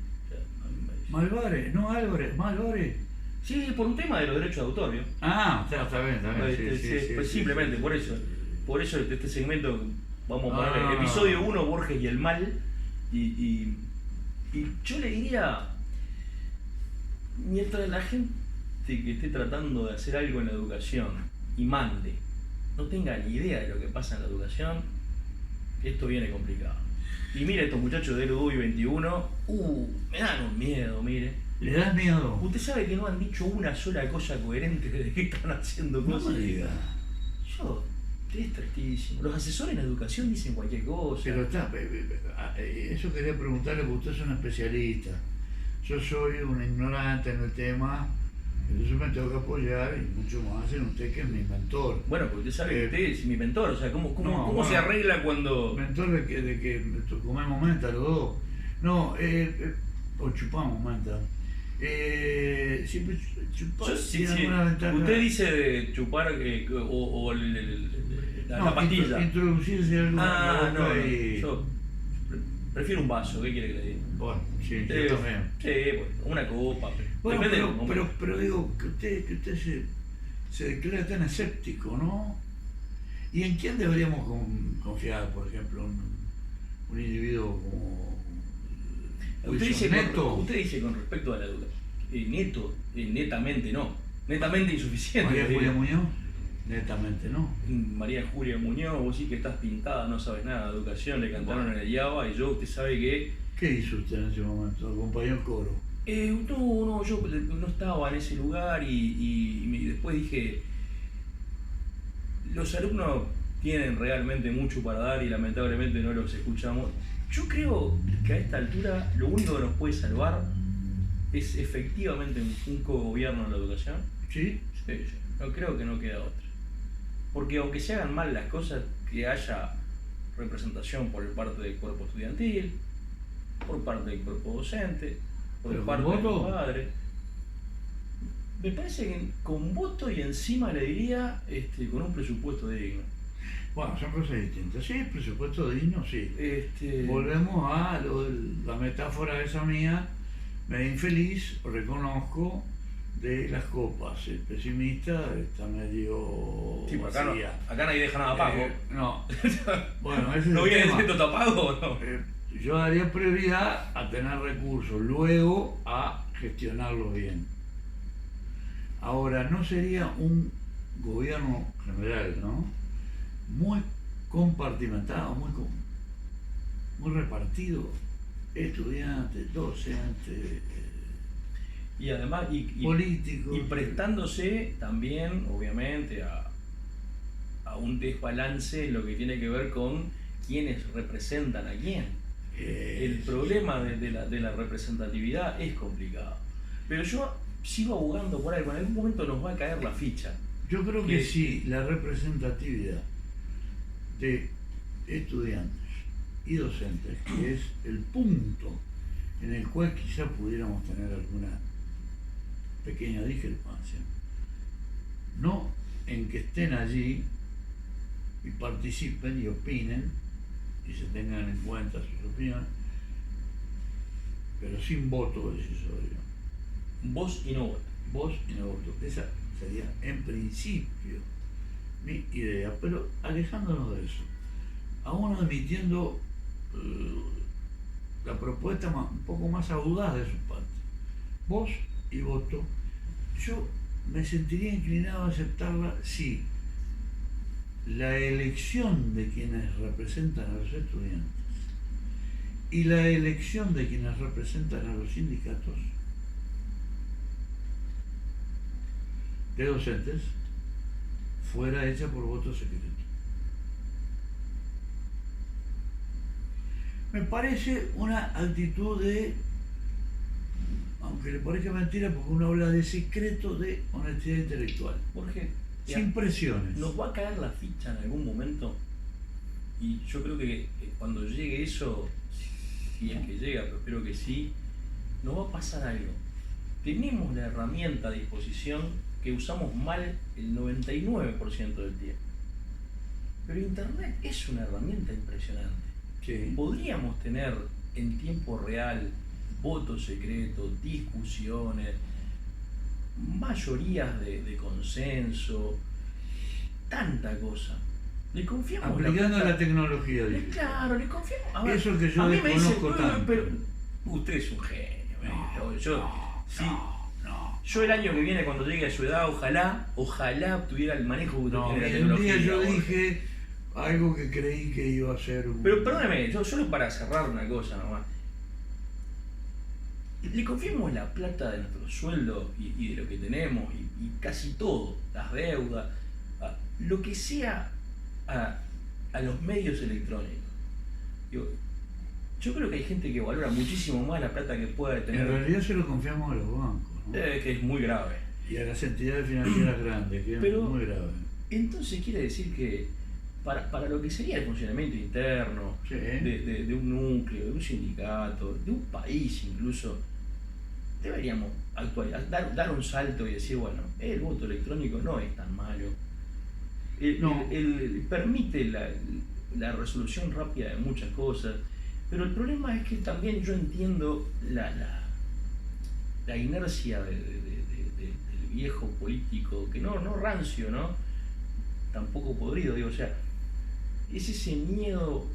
Malvare, no Álvarez, Malvare. Sí, por un tema de los derechos de autor, ¿no? Está bien. Sí, simplemente por eso. Por eso este segmento vamos a poner el episodio 1, Borges y el mal. Y yo le diría, mientras la gente que esté tratando de hacer algo en la educación y mande, no tenga ni idea de lo que pasa en la educación, esto viene complicado. Y mire, estos muchachos del UDUI 21, me dan un miedo, mire. ¿Le dan miedo? Usted sabe que no han dicho una sola cosa coherente desde que están haciendo cosas. No me diga. Es tristísimo. Los asesores en educación dicen cualquier cosa. Pero eso quería preguntarle porque usted es un especialista. Yo soy un ignorante en el tema, entonces me tengo que apoyar y mucho más en usted que es mi mentor. Bueno, porque usted sabe que usted es mi mentor, o sea, ¿cómo se arregla cuando...? Mentor de que comemos menta los dos. No, o chupamos menta. Siempre chupar tiene alguna ventaja. Usted dice de chupar la pastilla. Introducirse algo. Yo prefiero un vaso, ¿qué quiere que le diga? Bueno, sí, yo también. Sí, una copa. Bueno, pero digo que usted se declara tan escéptico, ¿no? ¿Y en quién deberíamos confiar, por ejemplo, un individuo como Usted dice con respecto a la educación, netamente no, netamente insuficiente. María Julia Muñoz, netamente no. María Julia Muñoz, vos sí que estás pintada, no sabes nada de educación, le cantaron en el Yaba y usted sabe que... ¿Qué hizo usted en ese momento? ¿Acompañó el coro? No, yo no estaba en ese lugar y después dije, los alumnos tienen realmente mucho para dar y lamentablemente no los escuchamos. Yo creo que a esta altura lo único que nos puede salvar es efectivamente un cogobierno en la educación. ¿Sí? Sí. No creo que no queda otra. Porque aunque se hagan mal las cosas, que haya representación por parte del cuerpo estudiantil, por parte del cuerpo docente, por parte de los padres. Me parece que con voto y encima le diría con un presupuesto digno. Bueno, son cosas distintas. Sí, presupuesto digno, sí. Volvemos a la metáfora esa mía, me infeliz, reconozco, de las copas. El pesimista está medio Sí, acá, vacía. acá nadie deja nada pago. No. Bueno, ese ¿No es el viene tema. diciendo tapago o no? Yo daría prioridad a tener recursos, luego a gestionarlos bien. Ahora, no sería un gobierno general, ¿no? Muy compartimentado, muy repartido, estudiantes, docentes, Y además, políticos. y prestándose también, obviamente, a un desbalance en lo que tiene que ver con quiénes representan a quién. El problema de la representatividad es complicado. Pero yo sigo abogando por algo, en algún momento nos va a caer la ficha. Yo creo que sí, la representatividad de estudiantes y docentes, que es el punto en el cual quizá pudiéramos tener alguna pequeña discrepancia, no en que estén allí y participen y opinen y se tengan en cuenta sus opiniones, pero sin voto decisorio. Vos y no vos. Vos y no voto. Esa sería en principio mi idea, pero alejándonos de eso, aún admitiendo la propuesta un poco más audaz de su parte. Voz y voto, yo me sentiría inclinado a aceptarla si la elección de quienes representan a los estudiantes y la elección de quienes representan a los sindicatos de docentes fuera hecha por voto secreto. Me parece una actitud de, aunque le parezca mentira, porque uno habla de secreto, de honestidad intelectual. Jorge, Sin presiones. nos va a caer la ficha en algún momento. Y yo creo que cuando llegue eso, si es que llega, pero espero que sí, nos va a pasar algo. Tenemos la herramienta a disposición que usamos mal el 99% del tiempo. Pero Internet es una herramienta impresionante. Sí. Podríamos tener en tiempo real votos secretos, discusiones, mayorías de consenso, tanta cosa. Le confiamos Aplicando la tecnología. Claro, le confiamos. A ver, eso que yo a mí me desconozco dice, tanto. pero usted es un genio. Yo el año que viene, cuando llegue a su edad, ojalá tuviera el manejo que usted No, tiene de la un tecnología. día yo Jorge. dije algo que creí que iba a ser un... Pero perdóneme, yo solo para cerrar una cosa nomás. Le confiamos la plata de nuestro sueldo y de lo que tenemos y casi todo, las deudas, lo que sea a los medios electrónicos. Yo creo que hay gente que valora muchísimo más la plata que pueda tener. En realidad se lo confiamos a los bancos, ¿no? Que es muy grave. Y a las entidades financieras grandes, que Pero- es muy grave. Entonces quiere decir que para lo que sería el funcionamiento interno Sí. de un núcleo, de un sindicato, de un país incluso, deberíamos dar un salto y decir, bueno, el voto electrónico no es tan malo. No. Permite la resolución rápida de muchas cosas, pero el problema es que también yo entiendo la inercia del viejo político, que no rancio, ¿no? Tampoco podrido, digo, o sea, es ese miedo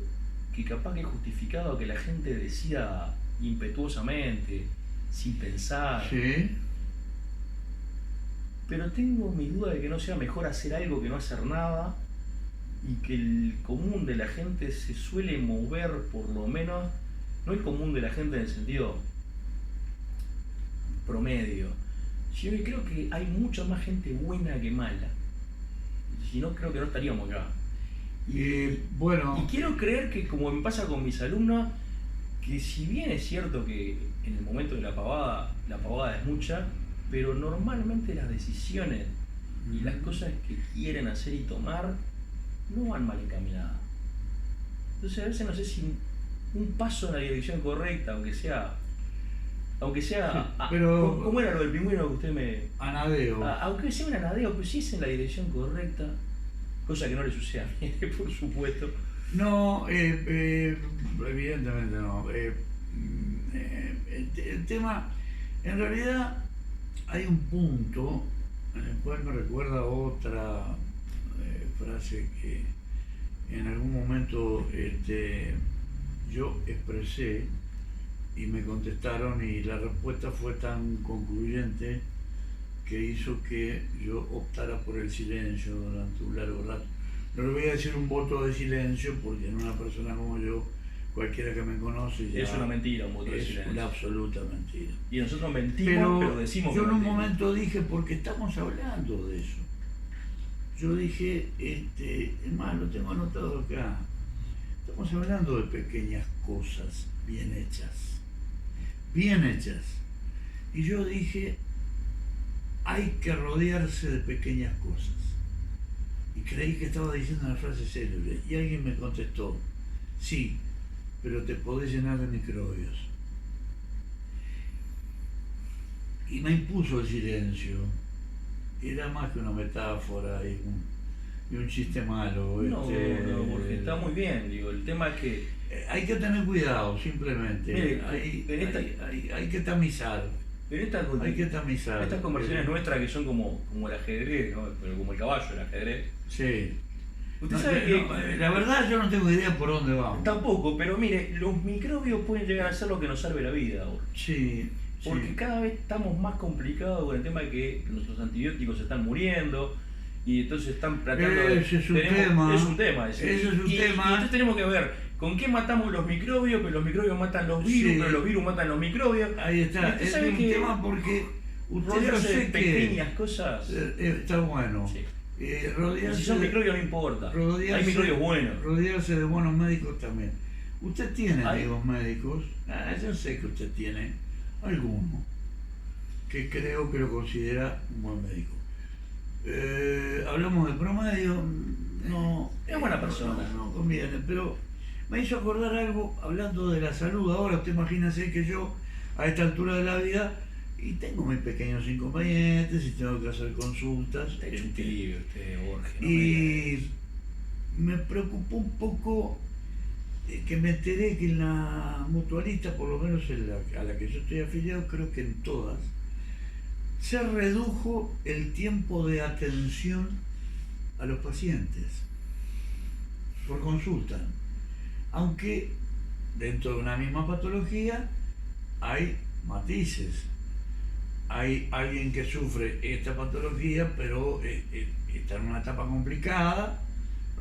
que capaz que es justificado a que la gente decida impetuosamente, sin pensar. Sí. Pero tengo mi duda de que no sea mejor hacer algo que no hacer nada, y que el común de la gente se suele mover, por lo menos, no el común de la gente en el sentido promedio, sino que creo que hay mucha más gente buena que mala. Si no, creo que no estaríamos acá. Bueno, Y quiero creer que, como me pasa con mis alumnos, que si bien es cierto que en el momento de la pavada es mucha, pero normalmente las decisiones y las cosas que quieren hacer y tomar no van mal encaminadas. Entonces a veces no sé si un paso en la dirección correcta, aunque sea Sí, pero- ¿cómo era lo del pingüino que usted me... Anadeo. Aunque sea un anadeo, pero si es en la dirección correcta, cosa que no le sucede a mí, por supuesto. No, evidentemente no. El tema, en realidad, hay un punto en el cual me recuerda otra frase que en algún momento yo expresé y me contestaron, y la respuesta fue tan concluyente que hizo que yo optara por el silencio durante un largo rato. No le voy a decir un voto de silencio porque en una persona como yo, cualquiera que me conoce ya es una mentira, un voto de es silencio. una absoluta mentira. Y nosotros mentimos, pero decimos yo que en un mentimos. momento dije, porque estamos hablando de eso, yo dije, es más, lo tengo anotado acá, estamos hablando de pequeñas cosas bien hechas, y yo dije, hay que rodearse de pequeñas cosas. Y creí que estaba diciendo una frase célebre. Y alguien me contestó, sí, pero te podés llenar de microbios. Y me impuso el silencio. Era más que una metáfora y un chiste malo. No, porque está muy bien, digo, el tema es que... Hay que tener cuidado, simplemente. Mire, hay que tamizar. Pero estas conversaciones nuestras que son como el ajedrez, ¿no? Pero como el caballo, el ajedrez. Sí. Usted sabe que... La verdad yo no tengo idea por dónde vamos. Tampoco, pero mire, los microbios pueden llegar a ser lo que nos salve la vida ahora. Sí. Porque cada vez estamos más complicados con el tema de que nuestros antibióticos se están muriendo y entonces están tratando de... Ese es un tema. Es un tema. Ese es un tema. Y entonces tenemos que ver con qué matamos los microbios, pero los microbios matan los virus, Sí. pero los virus matan los microbios. Ahí está. Es un tema porque usted yo rodearse de sé pequeñas que cosas. está bueno. Sí. Rodearse Si son de- microbios no importa. rodearse- Hay microbios buenos. Rodearse de buenos médicos también. Usted tiene Hay- amigos médicos. Yo sé que usted tiene alguno que creo que lo considera un buen médico. Hablamos de promedio, no... Es buena persona. No conviene, pero me hizo acordar algo hablando de la salud. Ahora usted imagínese que yo, a esta altura de la vida, y tengo mis pequeños inconvenientes y tengo que hacer consultas. Está hecho un tibio usted, Borges. No Y me preocupó un poco que me enteré que en la mutualista, por lo menos a la que yo estoy afiliado, creo que en todas, se redujo el tiempo de atención a los pacientes por consulta. Aunque dentro de una misma patología hay matices. Hay alguien que sufre esta patología, pero está en una etapa complicada,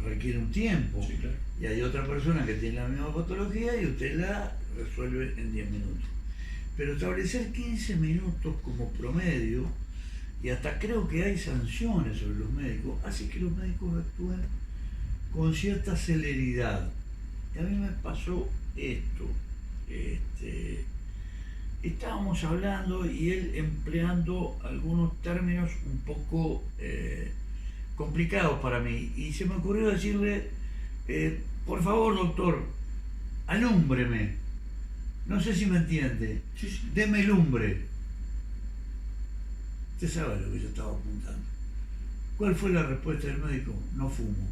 requiere un tiempo. Sí, claro. Y hay otra persona que tiene la misma patología y usted la resuelve en 10 minutos. Pero establecer 15 minutos como promedio, y hasta creo que hay sanciones sobre los médicos, hace que los médicos actúen con cierta celeridad. Y a mí me pasó esto. Estábamos hablando y él empleando algunos términos un poco complicados para mí. Y se me ocurrió decirle, por favor, doctor, alúmbreme. No sé si me entiende. Sí. Deme lumbre. Usted sabe a lo que yo estaba apuntando. ¿Cuál fue la respuesta del médico? No fumo.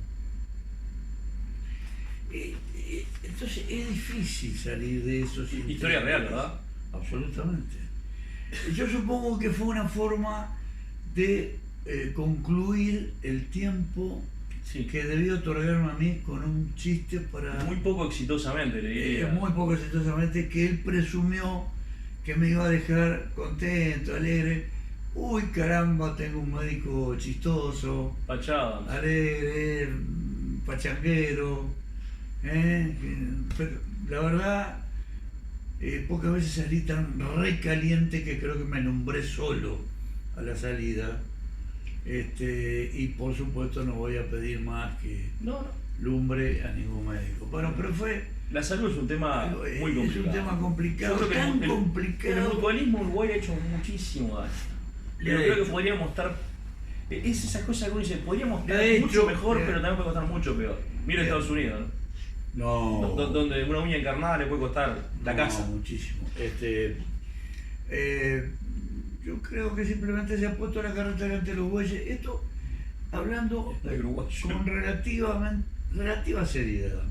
Entonces es difícil salir de eso. Historia real, ¿verdad? Absolutamente. Yo supongo que fue una forma de concluir el tiempo Sí. que debió otorgarme a mí con un chiste para... Muy poco exitosamente, le diría. muy poco exitosamente, que él presumió que me iba a dejar contento, alegre. Uy, caramba, tengo un médico chistoso, Pachada. alegre, pachanguero. Pero la verdad, pocas veces salí tan recaliente que creo que me nombré solo a la salida. Y por supuesto no voy a pedir más que No. lumbre a ningún médico. Bueno, pero fue... La salud es un tema muy complicado. Es un tema complicado, Yo creo que tan el complicado. mutualismo en Uruguay ha hecho muchísimo daño. Pero creo que podríamos estar... Es esas cosas que uno dice, podríamos estar De hecho, mucho mejor, pero también puede costar mucho peor. Mira Estados Unidos, ¿no? No. Donde una uña encarnada le puede costar la casa. Muchísimo. Yo creo que simplemente se ha puesto la carreta delante de los bueyes. Esto hablando El uruguayo. con relativa seriedad.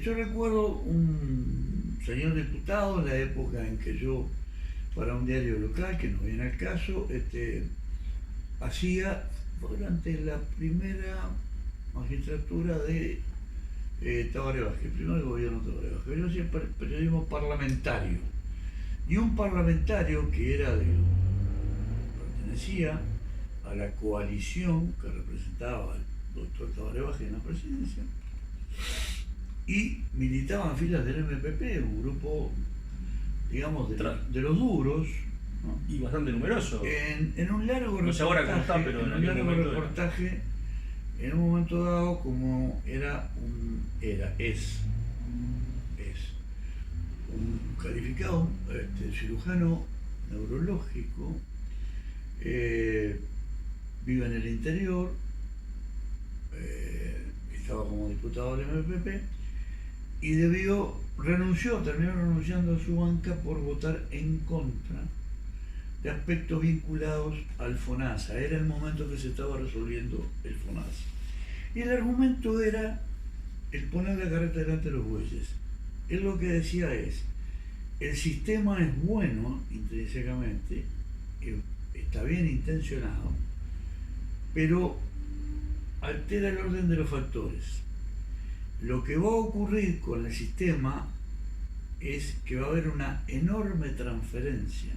Yo recuerdo un señor diputado en la época en que yo para un diario local que no viene al caso, hacía durante la primera magistratura de Tabaré Vázquez, el primer gobierno de Tabaré Vázquez. Yo hacía periodismo parlamentario. Y un parlamentario que pertenecía a la coalición que representaba al doctor Tabaré Vázquez en la presidencia y militaba en filas del MPP, un grupo, digamos, de los duros, ¿no? Y bastante numeroso. En un largo no sé ahora cómo está, pero en un largo reportaje, en un momento dado, como es un calificado cirujano neurológico, vive en el interior, estaba como diputado del MPP y terminó renunciando a su banca por votar en contra de aspectos vinculados al FONASA. Era el momento que se estaba resolviendo el FONASA. Y el argumento era el poner la carreta delante de los bueyes. Él lo que decía es, el sistema es bueno intrínsecamente, está bien intencionado, pero altera el orden de los factores. Lo que va a ocurrir con el sistema es que va a haber una enorme transferencia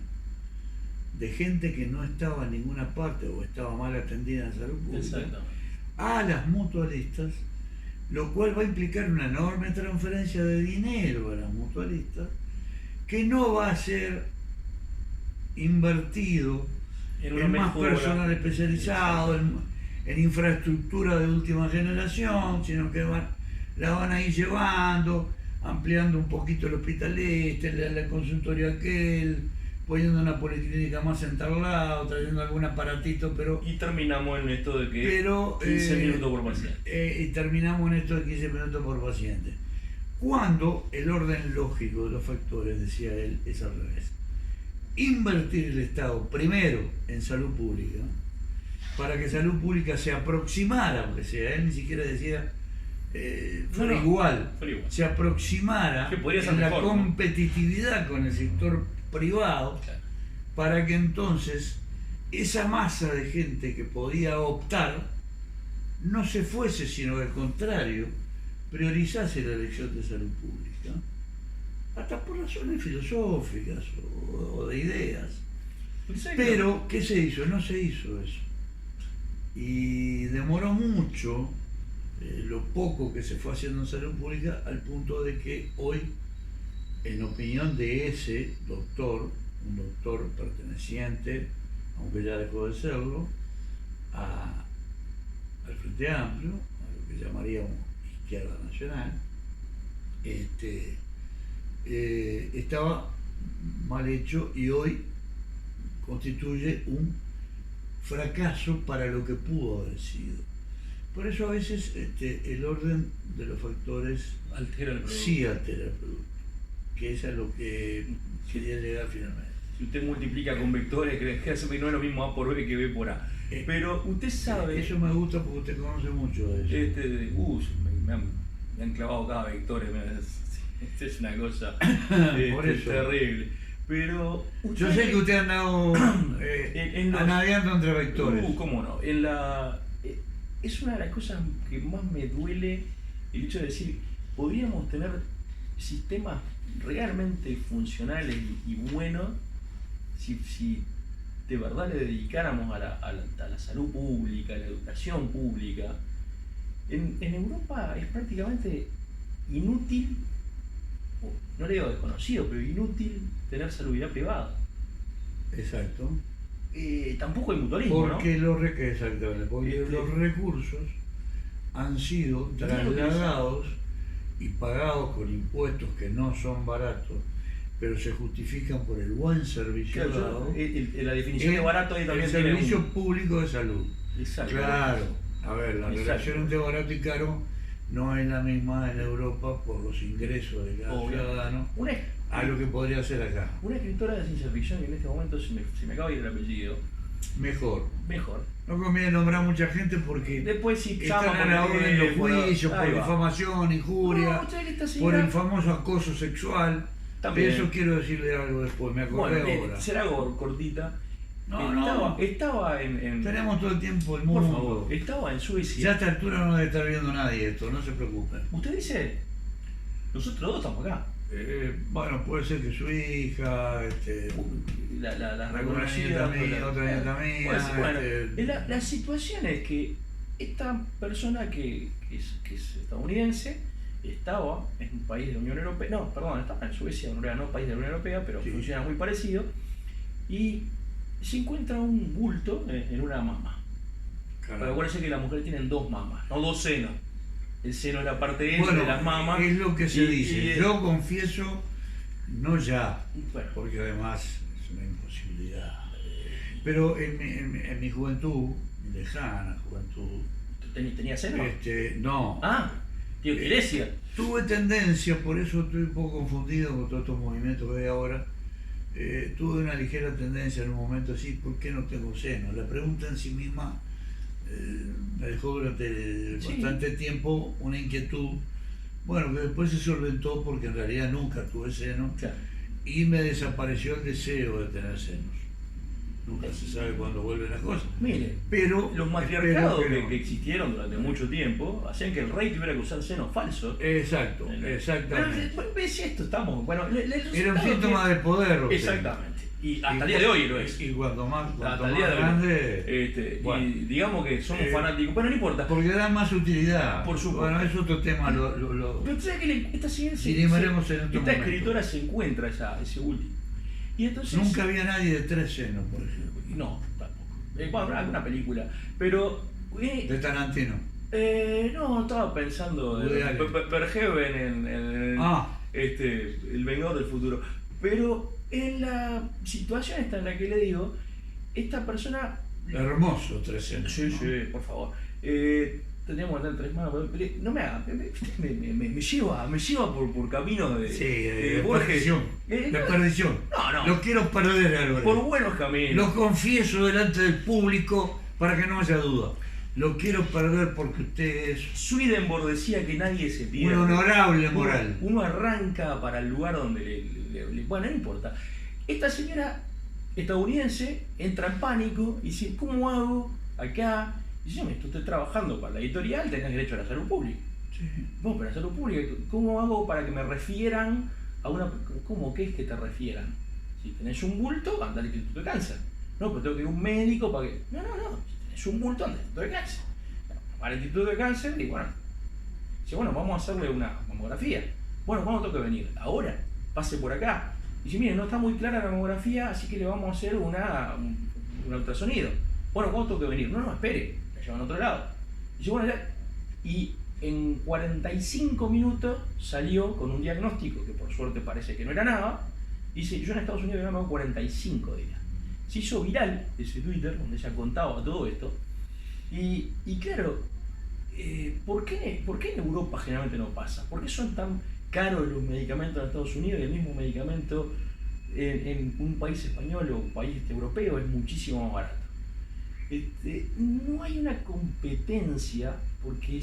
de gente que no estaba en ninguna parte o estaba mal atendida en salud pública a las mutualistas, lo cual va a implicar una enorme transferencia de dinero a las mutualistas que no va a ser invertido en más personal especializado, en infraestructura de última generación, sino que la van a ir llevando, ampliando un poquito el hospital el consultorio aquel, poniendo una policlínica más en tal lado, trayendo algún aparatito, pero... Y terminamos en esto de que 15 minutos por paciente. Y terminamos en esto de 15 minutos por paciente. Cuando el orden lógico de los factores, decía él, es al revés. Invertir el Estado primero en salud pública, para que salud pública se aproximara, aunque sea, él ni siquiera decía igual, se aproximara en la competitividad con el sector privado, claro, para que entonces esa masa de gente que podía optar no se fuese, sino al contrario, priorizase la elección de salud pública, hasta por razones filosóficas o de ideas. Pero, ¿qué se hizo? No se hizo eso. Y demoró mucho lo poco que se fue haciendo en salud pública, al punto de que hoy, en opinión de ese doctor, un doctor perteneciente, aunque ya dejó de serlo, al Frente Amplio, a lo que llamaríamos Izquierda Nacional, estaba mal hecho y hoy constituye un fracaso para lo que pudo haber sido. Por eso a veces el orden de los factores altera el producto. Sí altera el producto, que es a lo que quería llegar finalmente. Si usted multiplica con vectores, que no es lo mismo A por B que B por A. Pero usted sabe... Eso me gusta porque usted conoce mucho de eso. Me han clavado cada vector. Esto es una cosa por eso. Terrible. Pero yo sé que usted ha andado navegando entre vectores. ¿Cómo no? Es una de las cosas que más me duele el hecho de decir, podríamos tener sistemas realmente funcionales y buenos si de verdad le dedicáramos a la salud pública, a la educación pública. En Europa es prácticamente inútil, no le digo desconocido, pero inútil tener salubridad privada. Exacto. Tampoco hay mutualismo, porque ¿no? Exactamente, porque los recursos han sido trasladados y pagados con impuestos que no son baratos, pero se justifican por el buen servicio dado. La definición de barato ahí también el servicio público de salud. Exacto. Claro. A ver, la relación entre barato y caro no es la misma en Europa por los ingresos de cada ciudadano a lo que podría ser acá. Una escritora de ciencia ficción, y en este momento se me acaba de ir el apellido. Mejor. No conviene nombrar mucha gente porque después si están a la orden los juicios por difamación, injuria, por el famoso acoso sexual. También. De eso quiero decirle algo después, me acordé ahora. Será cortita. No. Estaba en. Tenemos todo el tiempo el Por mundo. favor, estaba en Suecia. Ya a esta altura no debe estar viendo nadie esto, no se preocupen. Usted dice, nosotros dos estamos acá. Bueno, puede ser que su hija, La alguna nieta mía, otra nieta mía. Bueno, la situación es que esta persona que es estadounidense estaba en un país de la Unión Europea, no, perdón, estaba en Suecia, no país de la Unión Europea, pero sí, funciona muy parecido, y se encuentra un bulto en una mama. Pero acuérdense que las mujeres tienen dos mamas, no dos senos. El seno es la parte de las mamas. Es lo que se dice. Yo confieso, no ya, porque además es una imposibilidad. Pero en mi juventud, mi lejana juventud. ¿Tenía seno? No. Ah, tío, Iglesia. Tuve tendencia, por eso estoy un poco confundido con todos estos movimientos que hay ahora. Tuve una ligera tendencia en un momento así, ¿por qué no tengo seno? La pregunta en sí misma me dejó durante bastante tiempo una inquietud, bueno, que después se solventó porque en realidad nunca tuve seno, claro, y me desapareció el deseo de tener senos. Nunca se sabe cuándo vuelven las cosas. Mire, pero los matriarcados que existieron durante mucho tiempo hacían que el rey tuviera que usar senos falsos. Exacto, exactamente. Pero, ¿ves esto? Estamos. Bueno, era un síntoma de poder. Exactamente. Y hasta el día de hoy lo es. Y cuanto más grande. Bueno, y digamos que somos fanáticos. Bueno, no importa. Porque dan más utilidad. Por supuesto. Bueno, es otro tema. Pero ¿sabes que esta esta escritora se encuentra ese último? Y entonces, nunca había nadie de 3 senos, por ejemplo. No, tampoco. Bueno, habrá alguna película. Pero. ¿De Tarantino? No, estaba pensando en Verheven en El Vengador del Futuro. Pero en la situación esta en la que le digo, esta persona. Hermoso, 3 senos. Sí, ¿no? Sí, por favor. Tendríamos que tener 3 manos, pero no me haga. Me lleva por caminos de. Sí, de perdición. De perdición. No. Lo quiero perder, Álvaro. Por buenos caminos. Lo confieso delante del público para que no haya duda. Lo quiero perder porque usted es. Swedenborg decía que nadie se pierde. Un honorable moral. Uno arranca para el lugar donde bueno, no importa. Esta señora estadounidense entra en pánico y dice, ¿cómo hago acá? Y dice, tú estás trabajando para la editorial, tenés derecho a la salud pública. Sí. Vos, pero la salud pública, ¿cómo hago para que me refieran a una... ¿Cómo que es que te refieran? Si tenés un bulto, anda al Instituto de Cáncer. No, pero tengo que ir a un médico para que... No. Si tenés un bulto, anda al Instituto de Cáncer. Para el Instituto de Cáncer, y bueno... Dice, bueno, vamos a hacerle una mamografía. Bueno, ¿cuándo tengo que venir? Ahora, pase por acá. Y dice, mire, no está muy clara la mamografía, así que le vamos a hacer un ultrasonido. Bueno, ¿cuándo tengo que venir? No, espere, la llevan a otro lado. Y dice, bueno, ya... Y en 45 minutos salió con un diagnóstico que por suerte parece que no era nada. Dice, yo en Estados Unidos me hago 45 días. Se hizo viral ese Twitter donde ella contaba todo esto. Y claro, ¿por qué en Europa generalmente no pasa? ¿Por qué son tan caros los medicamentos en Estados Unidos y el mismo medicamento en un país español o un país europeo es muchísimo más barato? No hay una competencia porque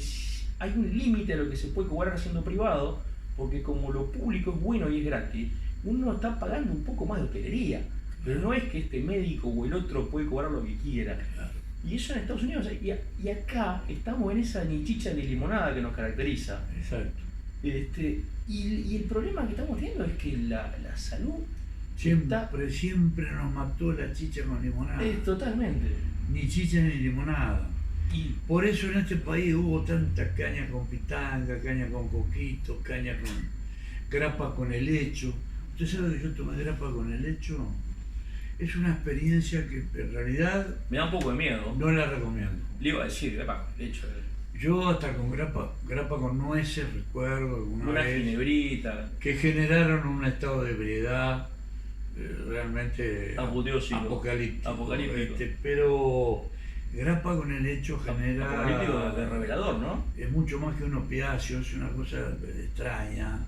hay un límite a lo que se puede cobrar siendo privado, porque como lo público es bueno y es gratis, uno está pagando un poco más de hotelería, pero no es que este médico o el otro puede cobrar lo que quiera. Y eso en Estados Unidos, y acá estamos en esa ni chicha ni limonada que nos caracteriza. Exacto. Y el problema que estamos teniendo es que la salud siempre nos mató la chicha con limonada. Totalmente. Ni chicha ni limonada. Y por eso en este país hubo tanta caña con pitanga, caña con coquito, caña con grapa con helecho. ¿Usted sabe que yo tomé grapa con helecho? Es una experiencia que en realidad... Me da un poco de miedo. No la recomiendo. Le iba a decir, grapa con helecho. Yo hasta con grapa con nueces, recuerdo alguna una vez... ginebrita. Que generaron un estado de ebriedad realmente apocalíptico. Pero grapa con helecho genera... Apocalíptico de revelador, ¿no? Es mucho más que un opiáceo, es una cosa extraña,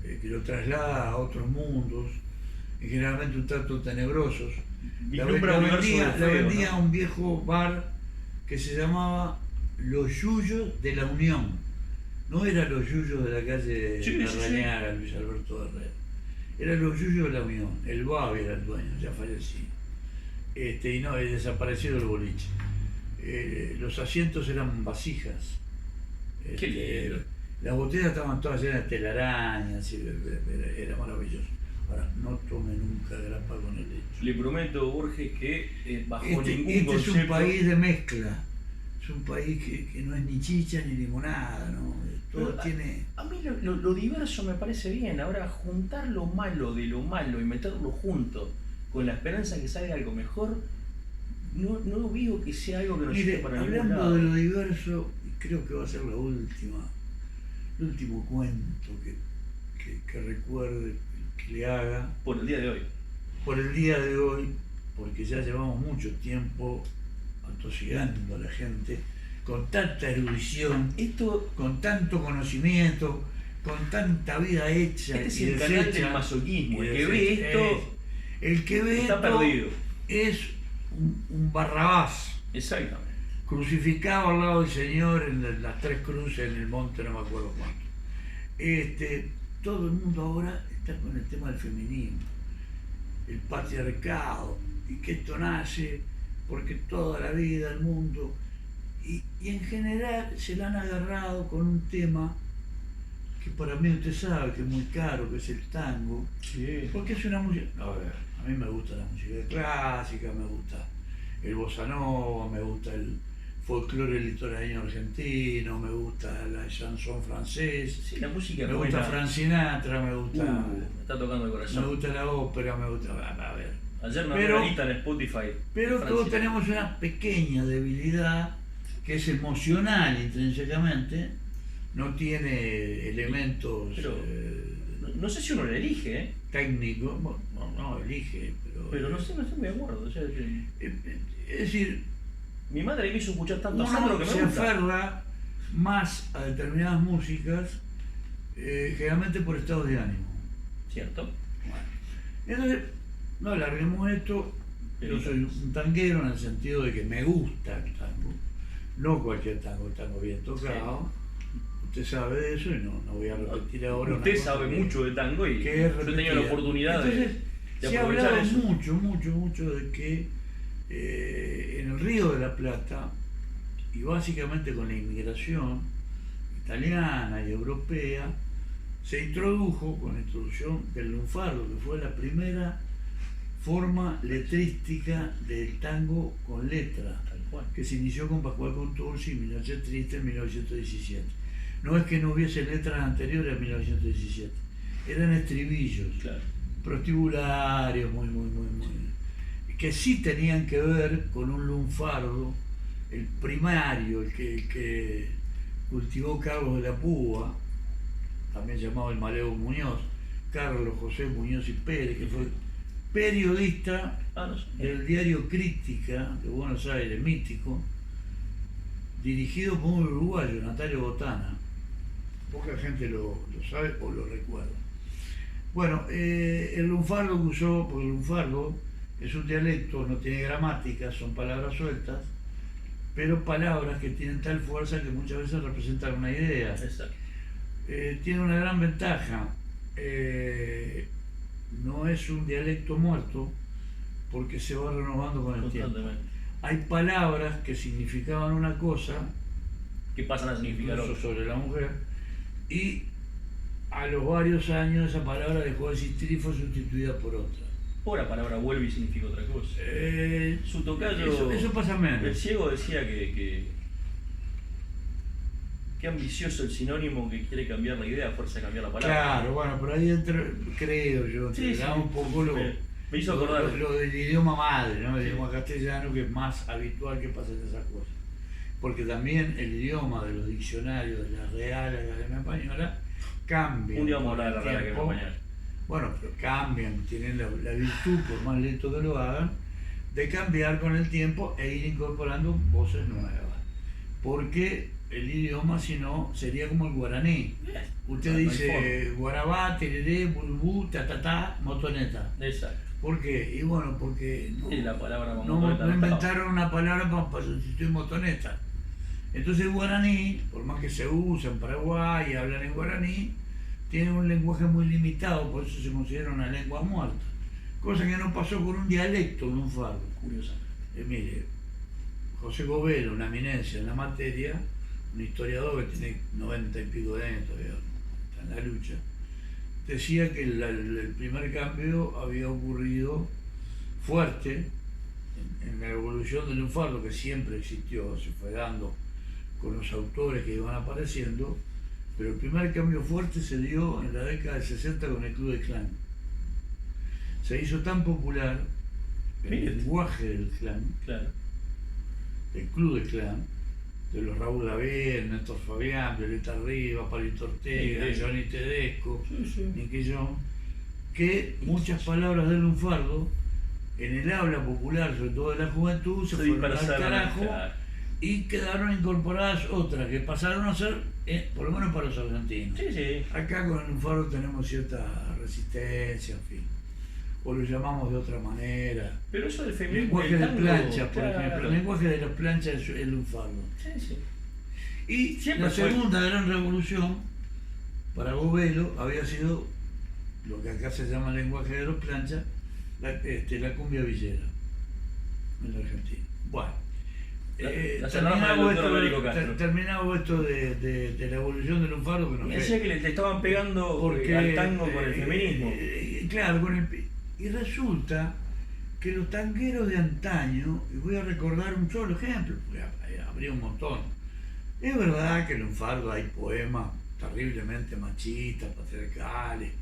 que lo traslada a otros mundos, y generalmente un tanto tenebrosos. La vendía a un viejo bar que se llamaba Los Yuyos de la Unión. No era Los Yuyos de la calle Larrañaga, Luis Alberto Herrera. Era los Yuyos de la Unión, el Babi era el dueño, ya fallecido. Y no, desapareció el boliche. Los asientos eran vasijas. Qué lindo. Las botellas estaban todas llenas de telarañas, era maravilloso. Ahora, no tome nunca grapa con el leche. Le prometo, Borges, que bajo ningún Este concepto... es un país de mezcla. Es un país que no es ni chicha ni limonada, ¿no? Todo tiene... A mí lo diverso me parece bien. Ahora, juntar lo malo de lo malo y meterlo junto con la esperanza que salga algo mejor, no veo que sea algo que nos lleve para ningún hablando lado. de lo diverso, creo que va a ser el último cuento que recuerde, que le haga Por el día de hoy. por el día de hoy, porque ya llevamos mucho tiempo atosigando a la gente con tanta erudición, con tanto conocimiento, con tanta vida hecha. Este es y el canal del deshecha, masoquismo. y El que ve esto el que ve está esto perdido. es un Barrabás Exactamente. crucificado al lado del Señor en las tres cruces en el monte, no me acuerdo cuánto. Todo el mundo ahora está con el tema del feminismo, el patriarcado, y que esto nace porque toda la vida el mundo, y en general se la han agarrado con un tema que para mí usted sabe que es muy caro, que es el tango, Sí. porque es una música... A ver, a mí me gusta la música clásica, me gusta el bossa nova, me gusta el folclore litoraleño argentino, me gusta la chanson francés, Sí, la música me buena. gusta Frank Sinatra, me gusta, Me está tocando el me corazón. gusta la ópera, me gusta... A ver. Ayer me Pero- una lista en Spotify. Pero de todos Francia. tenemos una pequeña debilidad que es emocional intrínsecamente, no tiene elementos Pero- No sé si uno le elige, ¿eh? técnicos, no elige, Pero no estoy muy de acuerdo. O sea, es decir, mi madre me hizo escuchar tanto a Sandro uno que me se gusta. aferra más a determinadas músicas, generalmente por estados de ánimo. ¿Cierto? Bueno, entonces, no alarguemos esto. Yo soy un tanguero en el sentido de que me gusta el tango, no cualquier tango, el tango bien tocado. Usted sabe de eso y no voy a repetir ahora. Usted una cosa sabe que- mucho de tango y que es yo he tenido la repetida. oportunidad Entonces, de se ha aprovechar hablado eso. mucho de que en el Río de la Plata, y básicamente con la inmigración italiana y europea, se introdujo con la introducción del lunfardo, que fue la primera forma letrística del tango con letra, Tal cual. que se inició con Pascual Contursi y Mi Noche Triste en 1917. No es que no hubiese letras anteriores a 1917, eran estribillos, Claro. prostibularios, muy, que sí tenían que ver con un lunfardo, el primario, el que cultivó Carlos de la Púa, también llamado el Maleo Muñoz, Carlos José Muñoz y Pérez, que fue periodista No sé. del diario Crítica de Buenos Aires, mítico, dirigido por un uruguayo, Natalio Botana. Poca gente lo sabe o lo recuerda. Bueno, el lunfardo que usó, porque el lunfardo es un dialecto, no tiene gramática, son palabras sueltas, pero palabras que tienen tal fuerza que muchas veces representan una idea. Exacto. Tiene una gran ventaja, no es un dialecto muerto porque se va renovando con el tiempo. Constantemente. Hay palabras que significaban una cosa, ¿Qué pasan a significar incluso otro? sobre la mujer, y a los varios años esa palabra dejó de existir y fue sustituida por otra. O la palabra vuelve y significa otra cosa. Su tocayo, eso pasa menos. el ciego decía que qué ambicioso el sinónimo que quiere cambiar la idea a fuerza de cambiar la palabra. Claro, bueno, por ahí entra, creo yo, Sí, te da sí. un poco Me hizo acordar. lo del idioma madre, ¿no? El Sí. idioma castellano, que es más habitual que pasen esas cosas. Porque también el idioma de los diccionarios de la Real Academia Española cambia. Un día vamos a hablar de la con el Real tiempo. Academia Española. Bueno, pero cambian, tienen la virtud, por más lento que lo hagan, de cambiar con el tiempo e ir incorporando voces nuevas. Porque el idioma, si no, sería como el guaraní. Usted No hay dice guarabá, tereré, bulbú, tatatá, motoneta. Exacto. ¿Por qué? Y bueno, porque Y la palabra no motoneta no inventaron una palabra para sustituir motoneta. Entonces el guaraní, por más que se usa en Paraguay y hablan en guaraní, tiene un lenguaje muy limitado, por eso se considera una lengua muerta. Cosa que no pasó con un dialecto lunfardo. Curioso. Mire, José Govelo, una eminencia en la materia, un historiador que tiene 90 y pico de años todavía, está en la lucha, decía que el primer cambio había ocurrido fuerte en la evolución del lunfardo, que siempre existió, se fue dando con los autores que iban apareciendo, pero el primer cambio fuerte se dio en la década del 60 con el Club de Clan. Se hizo tan popular el lenguaje del clan, claro, del Club de Clan, de los Raúl Lavén, Néstor Fabián, Violeta Rivas, Palito Ortega, Johnny Tedesco, Nicky John, que muchas palabras del lunfardo en el habla popular, sobre todo de la juventud, se fueron al carajo, claro, y quedaron incorporadas otras que pasaron a ser, por lo menos para los argentinos. Sí, sí. Acá con el lunfardo tenemos cierta resistencia, en fin, o lo llamamos de otra manera. Pero eso del feminismo, lenguaje de plancha, por claro, ejemplo, el lenguaje de la plancha es el lunfardo. Sí, sí. Y siempre la segunda gran revolución para Govelo había sido lo que acá se llama lenguaje de los planchas, la cumbia villera en la Argentina. Bueno, terminado esto de la evolución del lunfardo, que no me decía que le estaban pegando al tango con el feminismo. Claro, y resulta que los tangueros de antaño, y voy a recordar un solo ejemplo, porque habría un montón. Es verdad que en lunfardo hay poemas terriblemente machistas, patriarcales,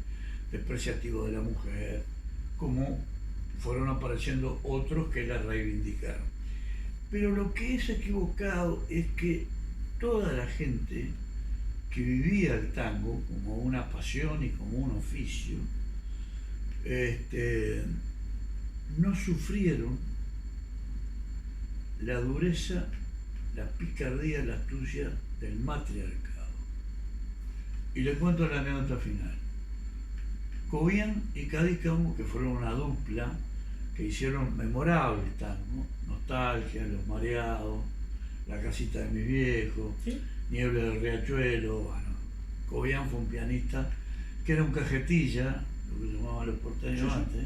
despreciativos de la mujer, como fueron apareciendo otros que la reivindicaron. Pero lo que es equivocado es que toda la gente que vivía el tango como una pasión y como un oficio, no sufrieron la dureza, la picardía, la astucia del matriarcado. Y le cuento la anécdota final. Cobian y Cadícamo, que fueron una dupla que hicieron memorable tango, Nostalgia, Los Mareados, La Casita de mis Viejos, ¿sí? Niebla del Riachuelo. Bueno, Cobian fue un pianista que era un cajetilla, lo que llamaban los porteños antes.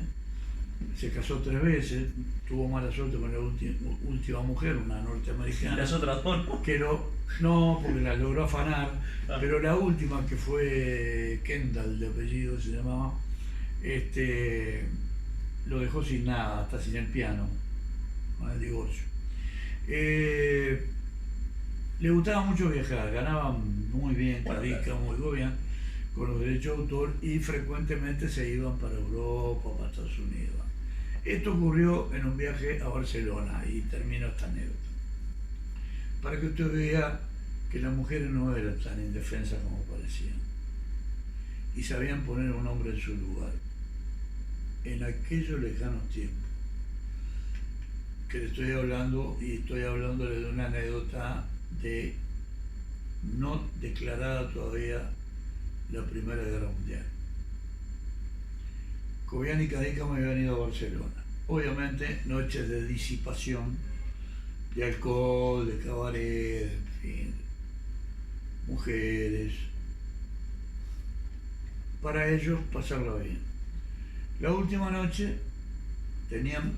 Se casó 3 veces, tuvo mala suerte con la última mujer, una norteamericana. ¿Las otras dos no? Que no, porque la logró afanar, pero la última, que fue Kendall de apellido se llamaba, lo dejó sin nada, hasta sin el piano, con el divorcio. Le gustaba mucho viajar, ganaban muy bien, Cadícamo y Gobián, con los derechos de autor, y frecuentemente se iban para Europa, para Estados Unidos. Esto ocurrió en un viaje a Barcelona, y termino esta anécdota. Para que usted vea que las mujeres no eran tan indefensas como parecían, y sabían poner a un hombre en su lugar, en aquellos lejanos tiempos. Que le estoy hablando, y estoy hablándole de una anécdota de no declarada todavía la Primera Guerra Mundial. Cobian y Cadícamo habían ido a Barcelona. Obviamente, noches de disipación, de alcohol, de cabaret, en fin, mujeres. Para ellos, pasarla bien. La última noche tenían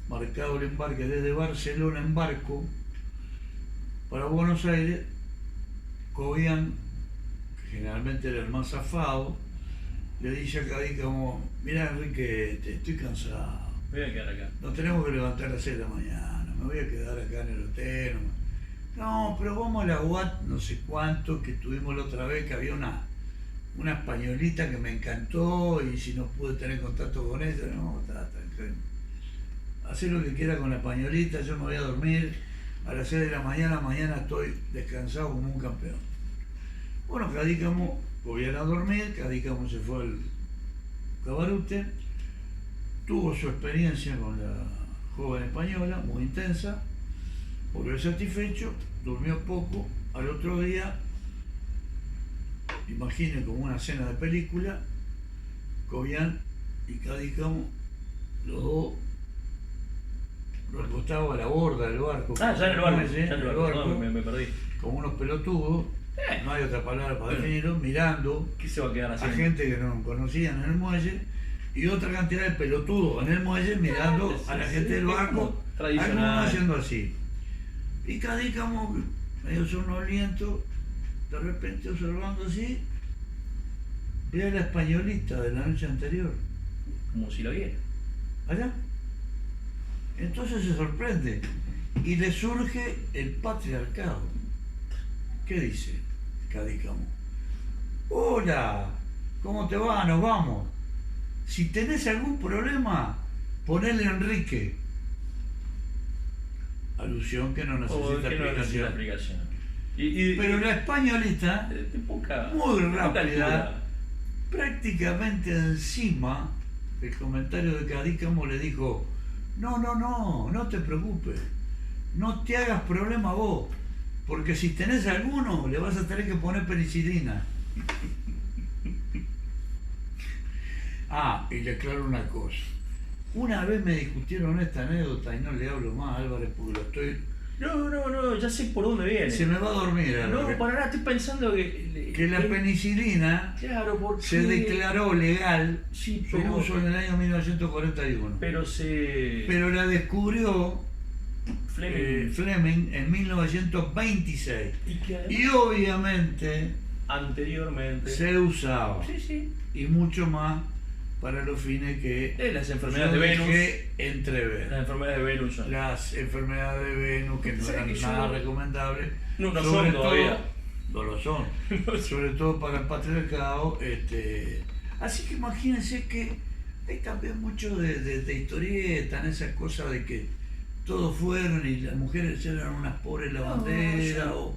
marcado el embarque desde Barcelona en barco para Buenos Aires. Cobian, que generalmente era el más zafado, le dice a Cadícamo: mirá, Enrique, estoy cansado. Voy a quedar acá. Nos tenemos que levantar a las 6 de la mañana, me voy a quedar acá en el hotel. No, pero vamos a la UAT, no sé cuánto, que tuvimos la otra vez, que había una españolita que me encantó, y si no pude tener contacto con ella, no, está tranquilo. Hacé lo que quiera con la españolita, yo me voy a dormir a las 6 de la mañana, mañana estoy descansado como un campeón. Bueno, Cadícamo volvieron a dormir, Cadícamo se fue al cabarute, tuvo su experiencia con la joven española, muy intensa, volvió satisfecho, durmió poco, al otro día, imaginen como una escena de película, Cobian y Cadícamo, los dos recostados a la borda del barco. Ya en el barco, me perdí. Como unos pelotudos, no hay otra palabra para definirlo, mirando ¿Qué se va a quedar a haciendo? gente que no conocían en el muelle y otra cantidad de pelotudos en el muelle mirando a la gente del barco, Tradicional. algunos haciendo así. Y Cadícamo, medio sonoliento, de repente observando así, ve a la españolita de la noche anterior, Como si lo viera. allá. Entonces se sorprende y le surge el patriarcado. ¿Qué dice Cadícamo? Hola, ¿cómo te va? Nos vamos. Si tenés algún problema, ponele Enrique. Alusión que no necesita Que no necesita explicación. explicación. Pero la españolista, de poca, muy de poca rápida, altura. prácticamente encima del comentario de Cadícamo le dijo, no te preocupes, no te hagas problema vos, porque si tenés alguno le vas a tener que poner penicilina. Y le aclaro una cosa. Una vez me discutieron esta anécdota y no le hablo más, Álvarez, porque lo estoy... No, ya sé por dónde viene. Se me va a dormir, No, Álvarez. para nada, estoy pensando que La penicilina claro, porque se declaró legal sí, su uso en el año 1941. Pero la descubrió Fleming en 1926. Y que además, Y obviamente anteriormente se usaba. sí. Y mucho más para los fines que Las enfermedades de yo Venus. dejé entrever. Las enfermedades de Venus son. Las enfermedades de Venus, que no ¿Sabes eran que nada yo- recomendables. No sobre son todavía. No lo son. Sobre todo para el patriarcado. Así que imagínense que hay también mucho de historieta, en esa cosa de que todos fueron y las mujeres eran unas pobres lavanderas o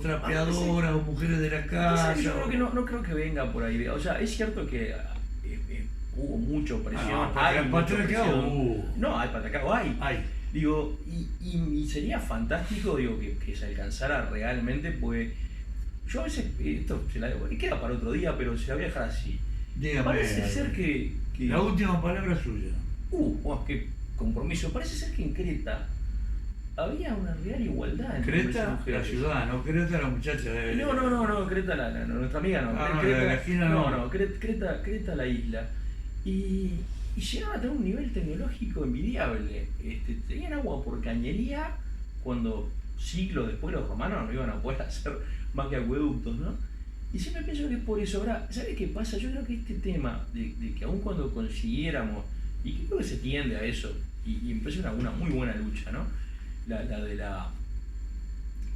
trapeadoras o mujeres de la casa. Yo creo que no creo que venga por ahí. O sea, es cierto que hubo mucha presión. Hay mucha patriarcado. presión. No, hay patriarcado, hay. Ay, Digo, y sería fantástico, digo, que se alcanzara realmente, pues yo a veces, esto se la queda para otro día, pero se la voy a dejar así. dígame. Parece ser que La última palabra es suya. qué compromiso. Parece ser que en Creta había una real igualdad entre hombres y Creta, mujeres. la ciudad, no Creta, la muchacha. No, Creta, nuestra amiga no. No, la esquina no. No, Creta, la isla. Y llegaban a tener un nivel tecnológico envidiable. Tenían agua por cañería cuando siglos después los romanos no iban a poder hacer más que acueductos, ¿no? Y siempre pienso que es por eso. Ahora, ¿sabes qué pasa? Yo creo que este tema de que aun cuando consiguiéramos, y que creo que se tiende a eso, y empieza una muy buena lucha, ¿no? La de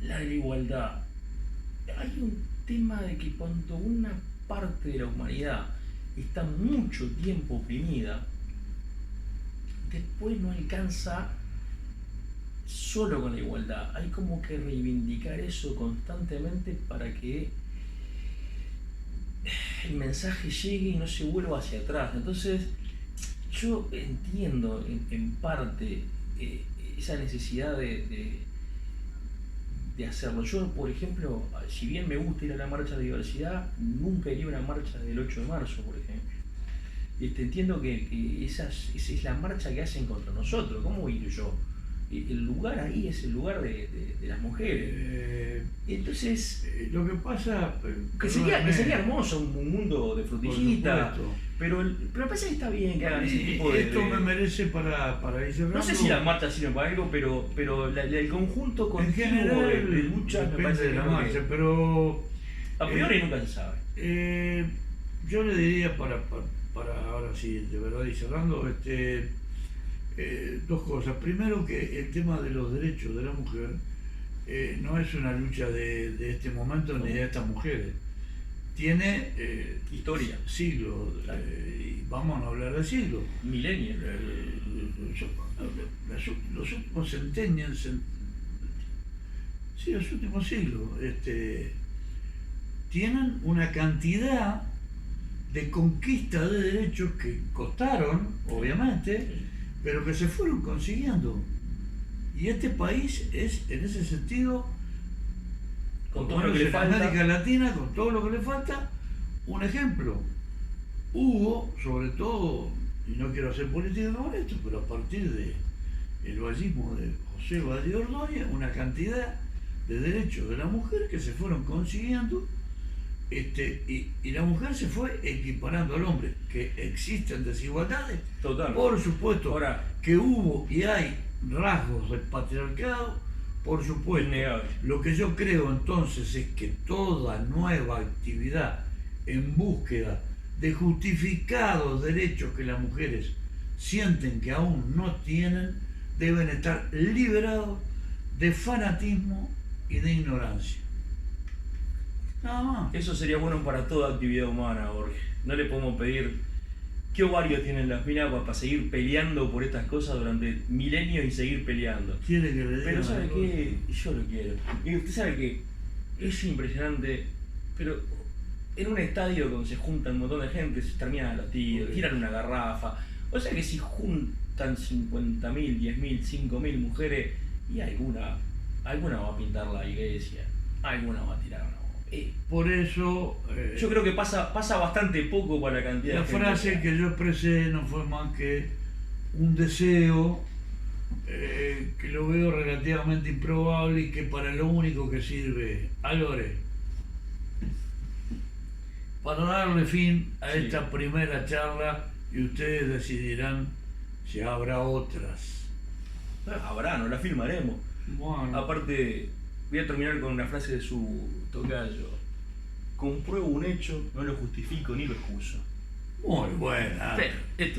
la igualdad. Hay un tema de que cuando una parte de la humanidad está mucho tiempo oprimida, después no alcanza solo con la igualdad. Hay como que reivindicar eso constantemente para que el mensaje llegue y no se vuelva hacia atrás. Entonces, yo entiendo en parte esa necesidad de hacerlo. Yo, por ejemplo, si bien me gusta ir a la marcha de diversidad, nunca iría a una marcha del 8 de marzo, por ejemplo. Entiendo que esa es la marcha que hacen contra nosotros. ¿Cómo voy a ir yo? El lugar ahí es el lugar de las mujeres. Entonces, Lo que pasa. que sería hermoso un mundo de frutillita, Por supuesto. pero me parece que está bien que hagan ese tipo de... Esto me merece para ir cerrando. No sé si las marchas sirven para algo, pero el conjunto En continuo general, de luchas me depende parece de que la es lo que- marcha, pero a priori nunca se sabe. yo le diría para ahora sí, de verdad, y cerrando, dos cosas. Primero, que el tema de los derechos de la mujer no es una lucha de este momento ni de estas mujeres. Tiene Historia. siglos, Claro. y vamos a hablar de siglos. Millennial. Los últimos centenios, sí, los últimos siglos, tienen una cantidad de conquista de derechos que costaron, obviamente, pero que se fueron consiguiendo. Y este país es, en ese sentido, Con por todo lo lo que menos le en falta. América Latina, con todo lo que le falta, un ejemplo. Hubo, sobre todo, y no quiero hacer política con esto, pero a partir del vallismo de José Badía Ordóñez, una cantidad de derechos de la mujer que se fueron consiguiendo, y la mujer se fue equiparando al hombre. Que existen desigualdades, Total. por supuesto. Ahora, Que hubo y hay rasgos del patriarcado, por supuesto. innegable. Lo que yo creo entonces es que toda nueva actividad en búsqueda de justificados derechos que las mujeres sienten que aún no tienen, deben estar liberados de fanatismo y de ignorancia. Nada más. Eso sería bueno para toda actividad humana, Jorge. No le podemos pedir qué ovario tienen las minas para seguir peleando por estas cosas durante milenios y seguir peleando. ¿Quiere que le diga Pero ¿sabe una cosa? qué? Yo lo quiero. Y usted sabe que es impresionante, pero en un estadio donde se juntan un montón de gente, se terminan los tiros, tiran una garrafa. O sea que si juntan 50.000, 10.000, 5.000 mujeres, y alguna va a pintar la iglesia, alguna va a tirar una bomba. Por eso, Yo creo que pasa bastante poco para la cantidad la de gente. frase que yo expresé no fue más que un deseo que lo veo relativamente improbable y que para lo único que sirve, Álvarez, para darle fin a Sí. esta primera charla, y ustedes decidirán si habrá otras. Habrá, no la filmaremos. Bueno, Aparte, voy a terminar con una frase de su tocayo. Compruebo un hecho, no lo justifico ni lo excuso. muy buena. Pero esto